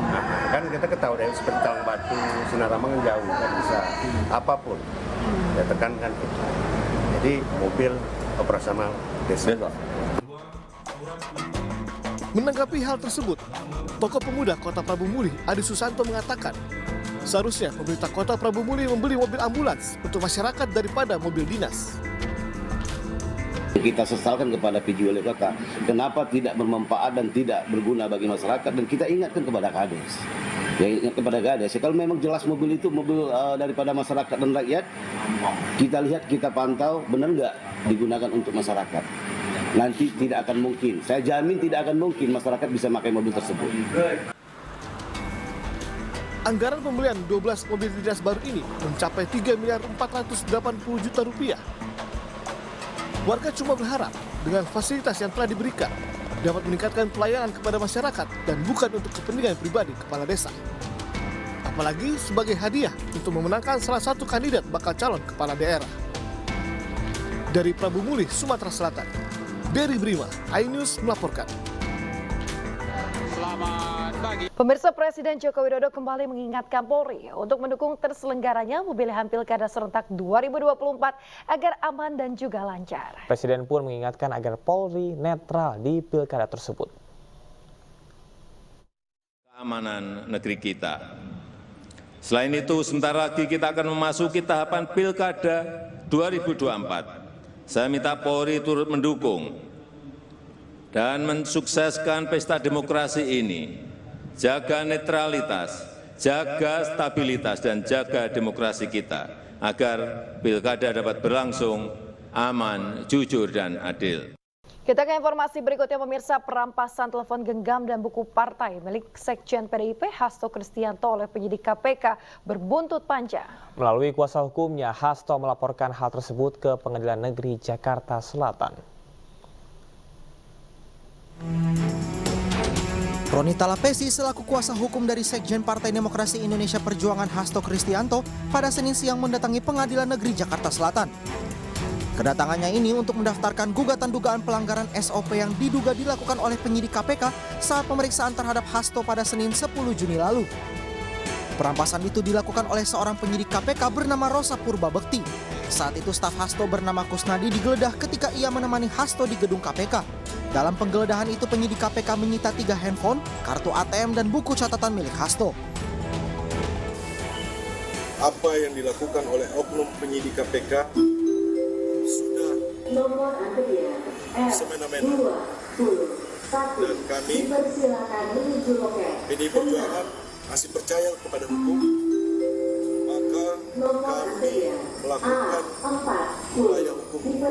Nah, kan kita ketahui dari seperti Talang Batu, Sinar Rambang jauh, kan bisa apapun. Ya tekankan itu. Jadi mobil operasional desa. Menanggapi hal tersebut, tokoh pemuda Kota Prabu Mulih, Adi Susanto, mengatakan seharusnya pemerintah Kota Prabu Mulih membeli mobil ambulans untuk masyarakat daripada mobil dinas. Kita sesalkan kepada PJ Wali Kota, kenapa tidak bermanfaat dan tidak berguna bagi masyarakat, dan kita ingatkan kepada Kades. Ya, ingat kepada Kades, kalau memang jelas mobil itu mobil daripada masyarakat dan rakyat, kita lihat, kita pantau, benar nggak digunakan untuk masyarakat. Nanti tidak akan mungkin, saya jamin tidak akan mungkin masyarakat bisa pakai mobil tersebut. Anggaran pembelian 12 mobil dinas baru ini mencapai Rp3.480 juta. Warga cuma berharap dengan fasilitas yang telah diberikan dapat meningkatkan pelayanan kepada masyarakat dan bukan untuk kepentingan pribadi kepala desa. Apalagi sebagai hadiah untuk memenangkan salah satu kandidat bakal calon kepala daerah. Dari Prabu Mulih, Sumatera Selatan, Dery Brima, iNews melaporkan. Pemirsa, Presiden Joko Widodo kembali mengingatkan Polri untuk mendukung terselenggaranya pemilihan Pilkada serentak 2024 agar aman dan juga lancar. Presiden pun mengingatkan agar Polri netral di Pilkada tersebut. Keamanan negeri kita. Selain itu, sebentar lagi kita akan memasuki tahapan Pilkada 2024. Saya minta Polri turut mendukung dan mensukseskan pesta demokrasi ini. Jaga netralitas, jaga stabilitas, dan jaga demokrasi kita agar pilkada dapat berlangsung aman, jujur, dan adil. Kita ke informasi berikutnya, pemirsa. Perampasan telepon genggam dan buku partai milik Sekjen PDIP Hasto Kristianto oleh penyidik KPK berbuntut panjang. Melalui kuasa hukumnya, Hasto melaporkan hal tersebut ke Pengadilan Negeri Jakarta Selatan. Ronita Lapesi selaku kuasa hukum dari Sekjen Partai Demokrasi Indonesia Perjuangan Hasto Kristianto pada Senin siang mendatangi Pengadilan Negeri Jakarta Selatan. Kedatangannya ini untuk mendaftarkan gugatan dugaan pelanggaran SOP yang diduga dilakukan oleh penyidik KPK saat pemeriksaan terhadap Hasto pada Senin 10 Juni lalu. Perampasan itu dilakukan oleh seorang penyidik KPK bernama Rosa Purbabekti. Saat itu staf Hasto bernama Kusnadi digeledah ketika ia menemani Hasto di gedung KPK. Dalam penggeledahan itu penyidik KPK menyita 3 handphone, kartu ATM dan buku catatan milik Hasto. Apa yang dilakukan oleh oknum penyidik KPK sudah semena-mena. Dan kami PDI Perjuangan masih percaya kepada hukum, maka kami melakukan upaya hukum ini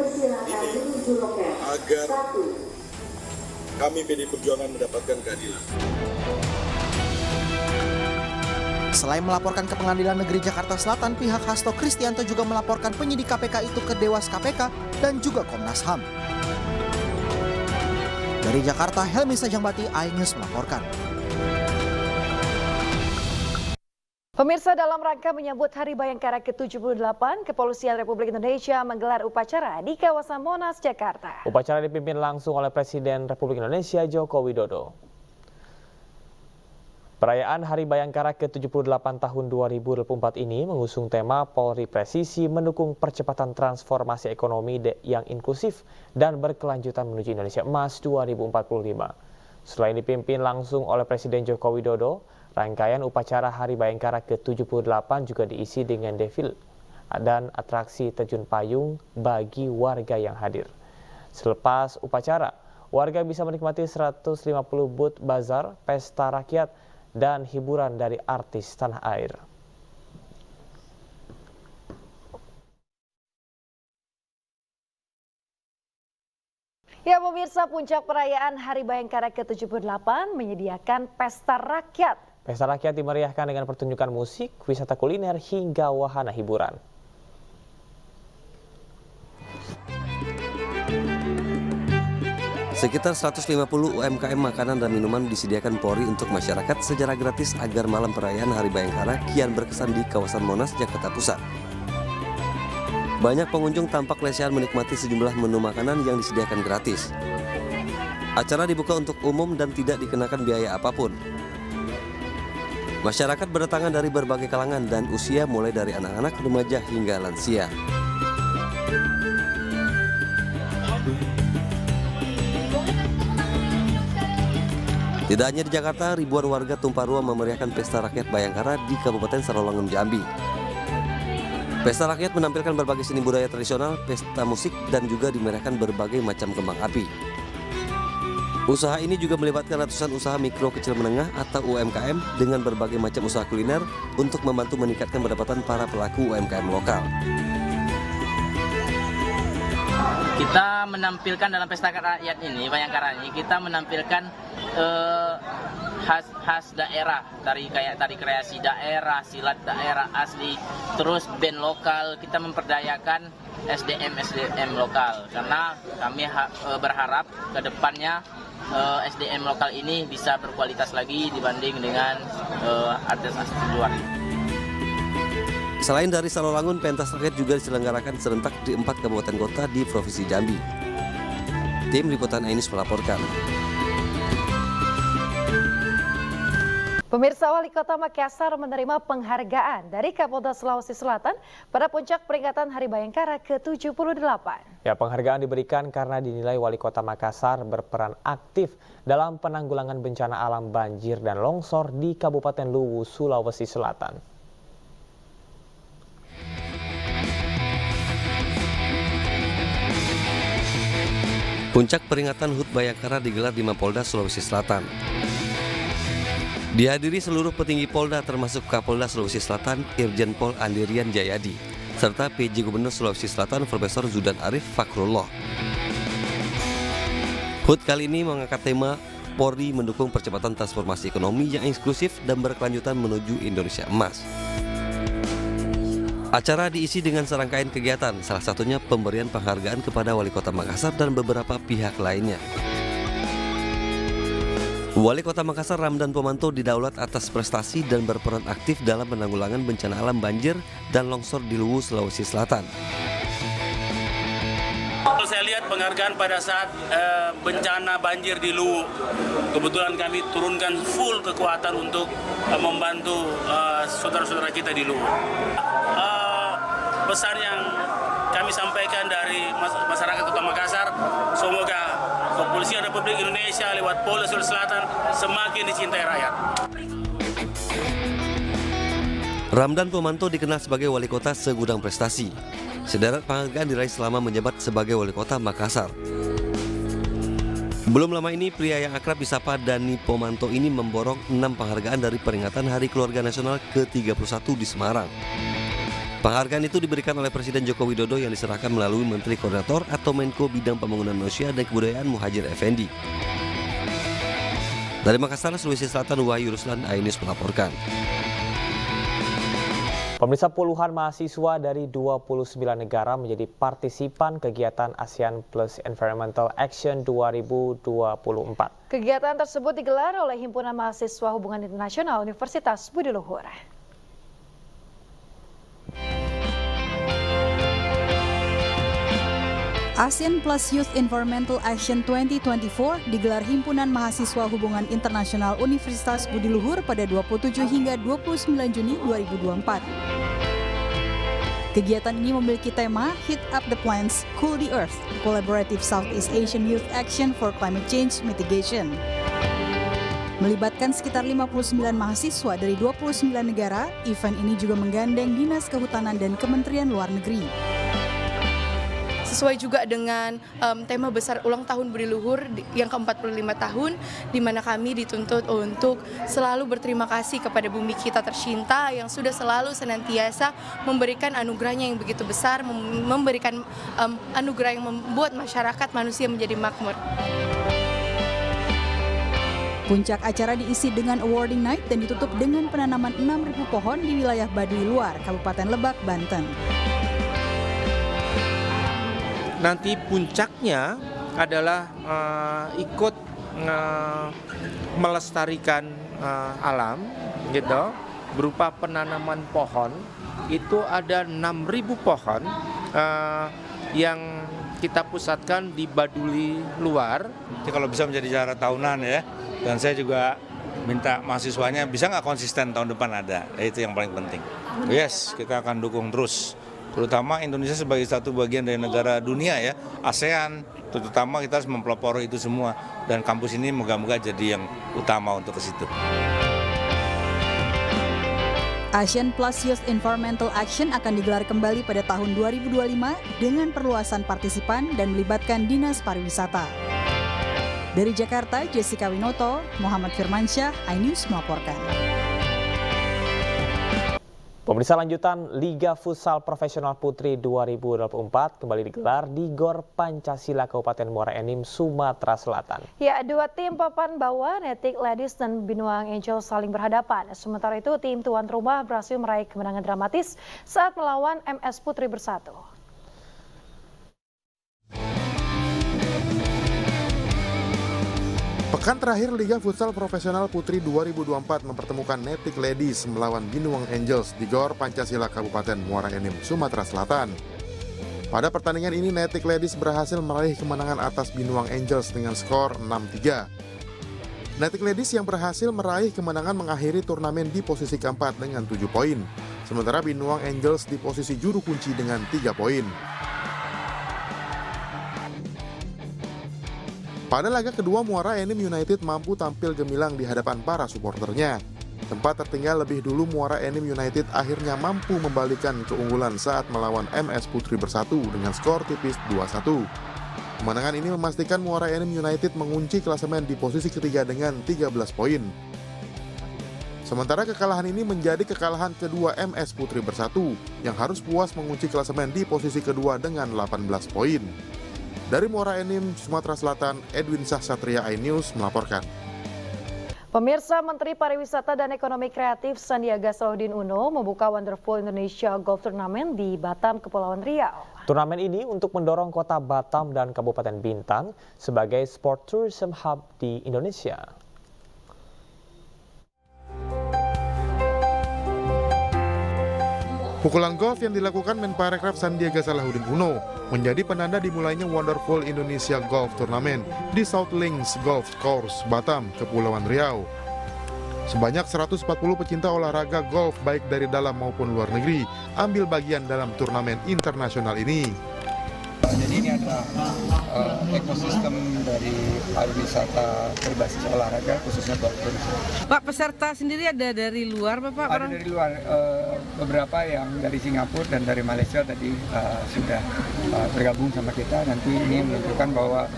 agar kami PDI Perjuangan mendapatkan keadilan. Selain melaporkan ke Pengadilan Negeri Jakarta Selatan, pihak Hasto Kristianto juga melaporkan penyidik KPK itu ke Dewas KPK dan juga Komnas HAM. Dari Jakarta, Helmi Sajangbati, iNews melaporkan. Pemirsa, dalam rangka menyambut Hari Bayangkara ke-78, Kepolisian Republik Indonesia menggelar upacara di kawasan Monas, Jakarta. Upacara dipimpin langsung oleh Presiden Republik Indonesia Joko Widodo. Perayaan Hari Bayangkara ke-78 tahun 2024 ini mengusung tema Polri Presisi mendukung percepatan transformasi ekonomi yang inklusif dan berkelanjutan menuju Indonesia Emas 2045. Selain dipimpin langsung oleh Presiden Joko Widodo, rangkaian upacara Hari Bayangkara ke-78 juga diisi dengan defil dan atraksi terjun payung bagi warga yang hadir. Selepas upacara, warga bisa menikmati 150 booth bazar, pesta rakyat, dan hiburan dari artis tanah air. Ya pemirsa, puncak perayaan Hari Bayangkara ke-78 menyediakan pesta rakyat. Pesta rakyat dimeriahkan dengan pertunjukan musik, wisata kuliner, hingga wahana hiburan. Sekitar 150 UMKM makanan dan minuman disediakan Polri untuk masyarakat secara gratis agar malam perayaan Hari Bayangkara kian berkesan di kawasan Monas, Jakarta Pusat. Banyak pengunjung tampak lesehan menikmati sejumlah menu makanan yang disediakan gratis. Acara dibuka untuk umum dan tidak dikenakan biaya apapun. Masyarakat berdatangan dari berbagai kalangan dan usia mulai dari anak-anak, remaja hingga lansia. Tidak hanya di Jakarta, ribuan warga tumpah ruah memeriahkan Pesta Rakyat Bayangkara di Kabupaten Sarolangun, Jambi. Pesta rakyat menampilkan berbagai seni budaya tradisional, pesta musik, dan juga dimeriahkan berbagai macam kembang api. Usaha ini juga melibatkan ratusan usaha mikro kecil menengah atau UMKM dengan berbagai macam usaha kuliner untuk membantu meningkatkan pendapatan para pelaku UMKM lokal. Kita menampilkan dalam Pesta Rakyat ini, Bayangkara ini, kita menampilkan khas daerah, dari kreasi daerah, silat daerah asli, terus band lokal. Kita memperdayakan SDM lokal karena kami berharap ke depannya SDM lokal ini bisa berkualitas lagi dibanding dengan artis-artis luar. Selain dari Sarolangun, pentas rakyat juga diselenggarakan serentak di 4 kabupaten kota di Provinsi Jambi. Tim Liputan iNews melaporkan. Pemirsa, Wali Kota Makassar menerima penghargaan dari Kapolda Sulawesi Selatan pada puncak peringatan Hari Bayangkara ke-78. Ya, penghargaan diberikan karena dinilai Wali Kota Makassar berperan aktif dalam penanggulangan bencana alam banjir dan longsor di Kabupaten Luwu, Sulawesi Selatan. Puncak peringatan HUT Bayangkara digelar di Mapolda, Sulawesi Selatan. Dihadiri seluruh petinggi Polda termasuk Kapolda Sulawesi Selatan Irjen Pol Andirian Jayadi, serta PJ Gubernur Sulawesi Selatan Profesor Zudan Arif Fakrullah. HUT kali ini mengangkat tema Polri mendukung percepatan transformasi ekonomi yang inklusif dan berkelanjutan menuju Indonesia Emas. Acara diisi dengan serangkaian kegiatan, salah satunya pemberian penghargaan kepada Wali Kota Makassar dan beberapa pihak lainnya. Wali Kota Makassar Ramdan Pomanto didaulat atas prestasi dan berperan aktif dalam penanggulangan bencana alam banjir dan longsor di Luwu, Sulawesi Selatan. Saya lihat penghargaan pada saat bencana banjir di Luwu. Kebetulan kami turunkan full kekuatan untuk membantu saudara-saudara kita di Luwu. Pesan yang kami sampaikan dari masyarakat Kota Makassar, semoga Kepolisian Republik Indonesia lewat Polda Sulawesi Selatan semakin dicintai rakyat. Ramdan Pomanto dikenal sebagai wali kota segudang prestasi. Sederet penghargaan diraih selama menjabat sebagai wali kota Makassar. Belum lama ini, pria yang akrab disapa Dani Pomanto ini memborong 6 penghargaan dari peringatan Hari Keluarga Nasional ke-31 di Semarang. Penghargaan itu diberikan oleh Presiden Joko Widodo yang diserahkan melalui Menteri Koordinator atau Menko Bidang Pembangunan Manusia dan Kebudayaan Muhadjir Effendi. Dari Makassar, Sulawesi Selatan, Wahyu Ruslan, iNews melaporkan. Pemirsa, puluhan mahasiswa dari 29 negara menjadi partisipan kegiatan ASEAN Plus Environmental Action 2024. Kegiatan tersebut digelar oleh Himpunan Mahasiswa Hubungan Internasional Universitas Budi Luhur. ASEAN Plus Youth Environmental Action 2024 digelar Himpunan Mahasiswa Hubungan Internasional Universitas Budi Luhur pada 27 hingga 29 Juni 2024. Kegiatan ini memiliki tema Heat Up the Plants, Cool the Earth, Collaborative Southeast Asian Youth Action for Climate Change Mitigation. Melibatkan sekitar 59 mahasiswa dari 29 negara, event ini juga menggandeng Dinas Kehutanan dan Kementerian Luar Negeri. Sesuai juga dengan tema besar ulang tahun Budi Luhur yang ke-45 tahun, di mana kami dituntut untuk selalu berterima kasih kepada bumi kita tercinta yang sudah selalu senantiasa memberikan anugerahnya yang begitu besar, memberikan anugerah yang membuat masyarakat manusia menjadi makmur. Puncak acara diisi dengan awarding night dan ditutup dengan penanaman 6.000 pohon di wilayah Baduy Luar, Kabupaten Lebak, Banten. Nanti puncaknya adalah ikut melestarikan alam, gitu, berupa penanaman pohon. Itu ada 6.000 pohon yang kita pusatkan di Baduy Luar. Jadi kalau bisa menjadi acara tahunan ya, dan saya juga minta mahasiswanya bisa nggak konsisten tahun depan ada, itu yang paling penting. Yes, kita akan dukung terus. Terutama Indonesia sebagai satu bagian dari negara dunia ya, ASEAN, terutama kita harus mempelopori itu semua. Dan kampus ini moga-moga jadi yang utama untuk ke situ. ASEAN Plus Youth Environmental Action akan digelar kembali pada tahun 2025 dengan perluasan partisipan dan melibatkan Dinas Pariwisata. Dari Jakarta, Jessica Winoto, Muhammad Firmansyah, iNews melaporkan. Pemirsa, lanjutan Liga Futsal Profesional Putri 2024 kembali digelar di Gor Pancasila Kabupaten Muara Enim, Sumatera Selatan. Ya, dua tim papan bawah, Netik Ladies dan Binuang Angels saling berhadapan. Sementara itu, tim tuan rumah berhasil meraih kemenangan dramatis saat melawan MS Putri Bersatu. Pekan terakhir Liga Futsal Profesional Putri 2024 mempertemukan Netik Ladies melawan Binuang Angels di Gor Pancasila Kabupaten Muara Enim, Sumatera Selatan. Pada pertandingan ini, Netik Ladies berhasil meraih kemenangan atas Binuang Angels dengan skor 6-3. Netik Ladies yang berhasil meraih kemenangan mengakhiri turnamen di posisi keempat dengan 7 poin. Sementara Binuang Angels di posisi juru kunci dengan 3 poin. Pada laga kedua, Muara Enim United mampu tampil gemilang di hadapan para suporternya. Tempat tertinggal lebih dulu, Muara Enim United akhirnya mampu membalikkan keunggulan saat melawan MS Putri Bersatu dengan skor tipis 2-1. Kemenangan ini memastikan Muara Enim United mengunci klasemen di posisi ketiga dengan 13 poin. Sementara kekalahan ini menjadi kekalahan kedua MS Putri Bersatu yang harus puas mengunci klasemen di posisi kedua dengan 18 poin. Dari Muara Enim, Sumatera Selatan, Edwin Sahsatria, iNews melaporkan. Pemirsa, Menteri Pariwisata dan Ekonomi Kreatif Sandiaga Salahuddin Uno membuka Wonderful Indonesia Golf Tournament di Batam, Kepulauan Riau. Turnamen ini untuk mendorong kota Batam dan Kabupaten Bintan sebagai sport tourism hub di Indonesia. Pukulan golf yang dilakukan Menparekraf Sandiaga Salahuddin Uno menjadi penanda dimulainya Wonderful Indonesia Golf Tournament di South Links Golf Course, Batam, Kepulauan Riau. Sebanyak 140 pecinta olahraga golf baik dari dalam maupun luar negeri ambil bagian dalam turnamen internasional ini. Jadi ini adalah ekosistem dari pariwisata berbasis olahraga khususnya golf tourism. Pak, peserta sendiri ada dari luar Bapak? Ada dari luar, beberapa yang dari Singapura dan dari Malaysia tadi sudah bergabung sama kita. Nanti ini menunjukkan bahwa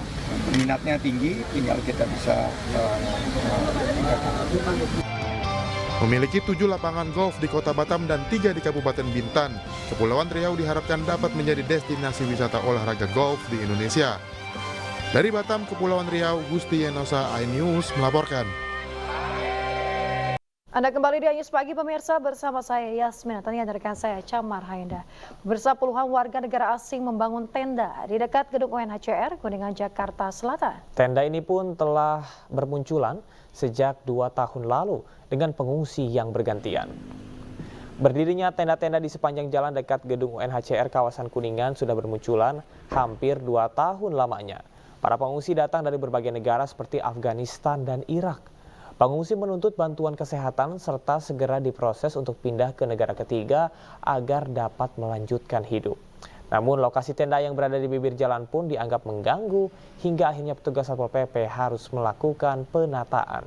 minatnya tinggi, tinggal kita bisa Memiliki 7 lapangan golf di Kota Batam dan 3 di Kabupaten Bintan, Kepulauan Riau diharapkan dapat menjadi destinasi wisata olahraga golf di Indonesia. Dari Batam, Kepulauan Riau, Gusti Yenosa, iNews melaporkan. Anda kembali di iNews Pagi pemirsa bersama saya Yasmin, tadi ada rekan saya Camar Haenda. Pemirsa, puluhan warga negara asing membangun tenda di dekat gedung UNHCR Kuningan, Jakarta Selatan. Tenda ini pun telah bermunculan sejak 2 tahun lalu dengan pengungsi yang bergantian. Berdirinya tenda-tenda di sepanjang jalan dekat gedung UNHCR kawasan Kuningan sudah bermunculan hampir 2 tahun lamanya. Para pengungsi datang dari berbagai negara seperti Afghanistan dan Irak. Pengungsi menuntut bantuan kesehatan serta segera diproses untuk pindah ke negara ketiga agar dapat melanjutkan hidup. Namun lokasi tenda yang berada di bibir jalan pun dianggap mengganggu hingga akhirnya petugas Satpol PP harus melakukan penataan.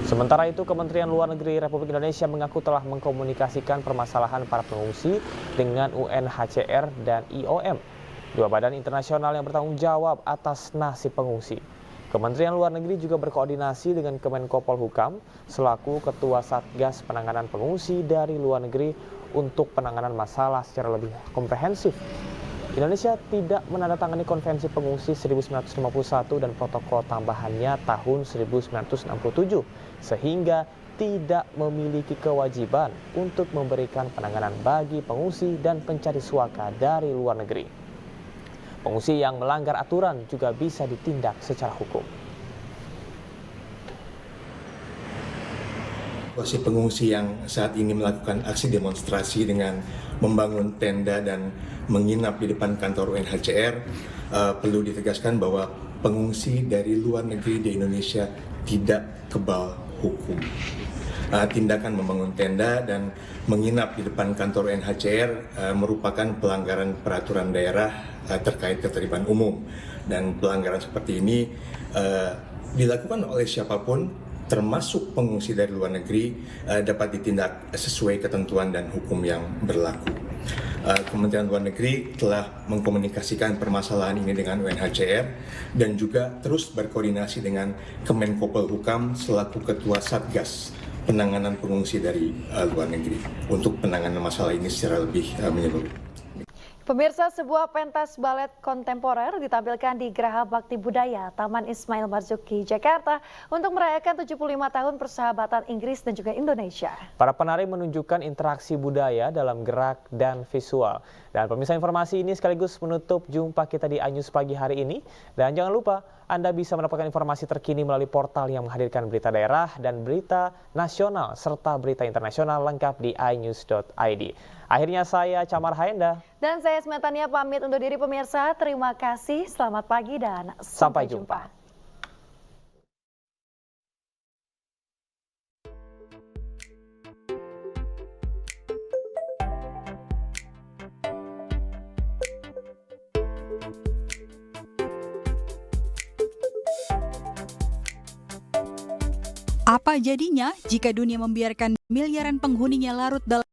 Sementara itu, Kementerian Luar Negeri Republik Indonesia mengaku telah mengkomunikasikan permasalahan para pengungsi dengan UNHCR dan IOM, dua badan internasional yang bertanggung jawab atas nasib pengungsi. Kementerian Luar Negeri juga berkoordinasi dengan Kemenko Polhukam selaku Ketua Satgas Penanganan Pengungsi dari luar negeri untuk penanganan masalah secara lebih komprehensif. Indonesia tidak menandatangani Konvensi Pengungsi 1951 dan protokol tambahannya tahun 1967, sehingga tidak memiliki kewajiban untuk memberikan penanganan bagi pengungsi dan pencari suaka dari luar negeri. Pengungsi yang melanggar aturan juga bisa ditindak secara hukum. Situasi pengungsi yang saat ini melakukan aksi demonstrasi dengan membangun tenda dan menginap di depan kantor UNHCR, perlu ditegaskan bahwa pengungsi dari luar negeri di Indonesia tidak kebal hukum. Tindakan membangun tenda dan menginap di depan kantor UNHCR merupakan pelanggaran peraturan daerah terkait ketertiban umum, dan pelanggaran seperti ini dilakukan oleh siapapun termasuk pengungsi dari luar negeri dapat ditindak sesuai ketentuan dan hukum yang berlaku. Kementerian Luar Negeri telah mengkomunikasikan permasalahan ini dengan UNHCR dan juga terus berkoordinasi dengan Kemenko Polhukam selaku Ketua Satgas Penanganan Pengungsi dari luar negeri untuk penanganan masalah ini secara lebih menyeluruh. Pemirsa, sebuah pentas balet kontemporer ditampilkan di Geraha Bakti Budaya Taman Ismail Marzuki, Jakarta untuk merayakan 75 tahun persahabatan Inggris dan juga Indonesia. Para penari menunjukkan interaksi budaya dalam gerak dan visual. Dan pemirsa, informasi ini sekaligus menutup jumpa kita di iNews pagi hari ini. Dan jangan lupa, Anda bisa mendapatkan informasi terkini melalui portal yang menghadirkan berita daerah dan berita nasional serta berita internasional lengkap di inews.id. Akhirnya saya Camar Haenda. Dan saya Smetania pamit undur diri pemirsa. Terima kasih, selamat pagi dan sampai jumpa. Apa jadinya jika dunia membiarkan miliaran penghuninya larut dalam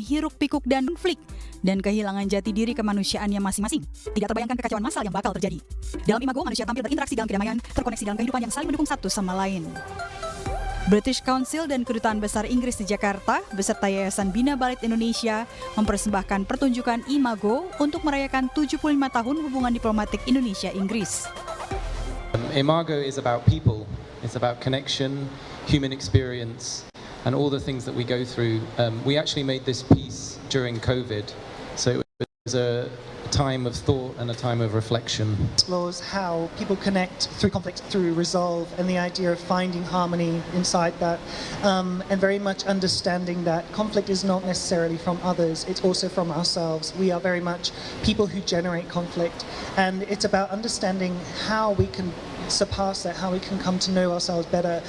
hiruk pikuk dan konflik dan kehilangan jati diri kemanusiaannya masing-masing? Tidak terbayangkan kekacauan massal yang bakal terjadi. Dalam Imago, manusia tampil berinteraksi dalam kedamaian, terkoneksi dalam kehidupan yang saling mendukung satu sama lain. British Council dan Kedutaan Besar Inggris di Jakarta beserta Yayasan Bina Balet Indonesia mempersembahkan pertunjukan Imago untuk merayakan 75 tahun hubungan diplomatik Indonesia-Inggris. Imago is about people. It's about connection, human experience, and all the things that we go through. We actually made this piece during COVID, so it was a time of thought and a time of reflection. Explores how people connect through conflict, through resolve, and the idea of finding harmony inside that, and very much understanding that conflict is not necessarily from others, it's also from ourselves. We are very much people who generate conflict, and it's about understanding how we can surpass that, how we can come to know ourselves better.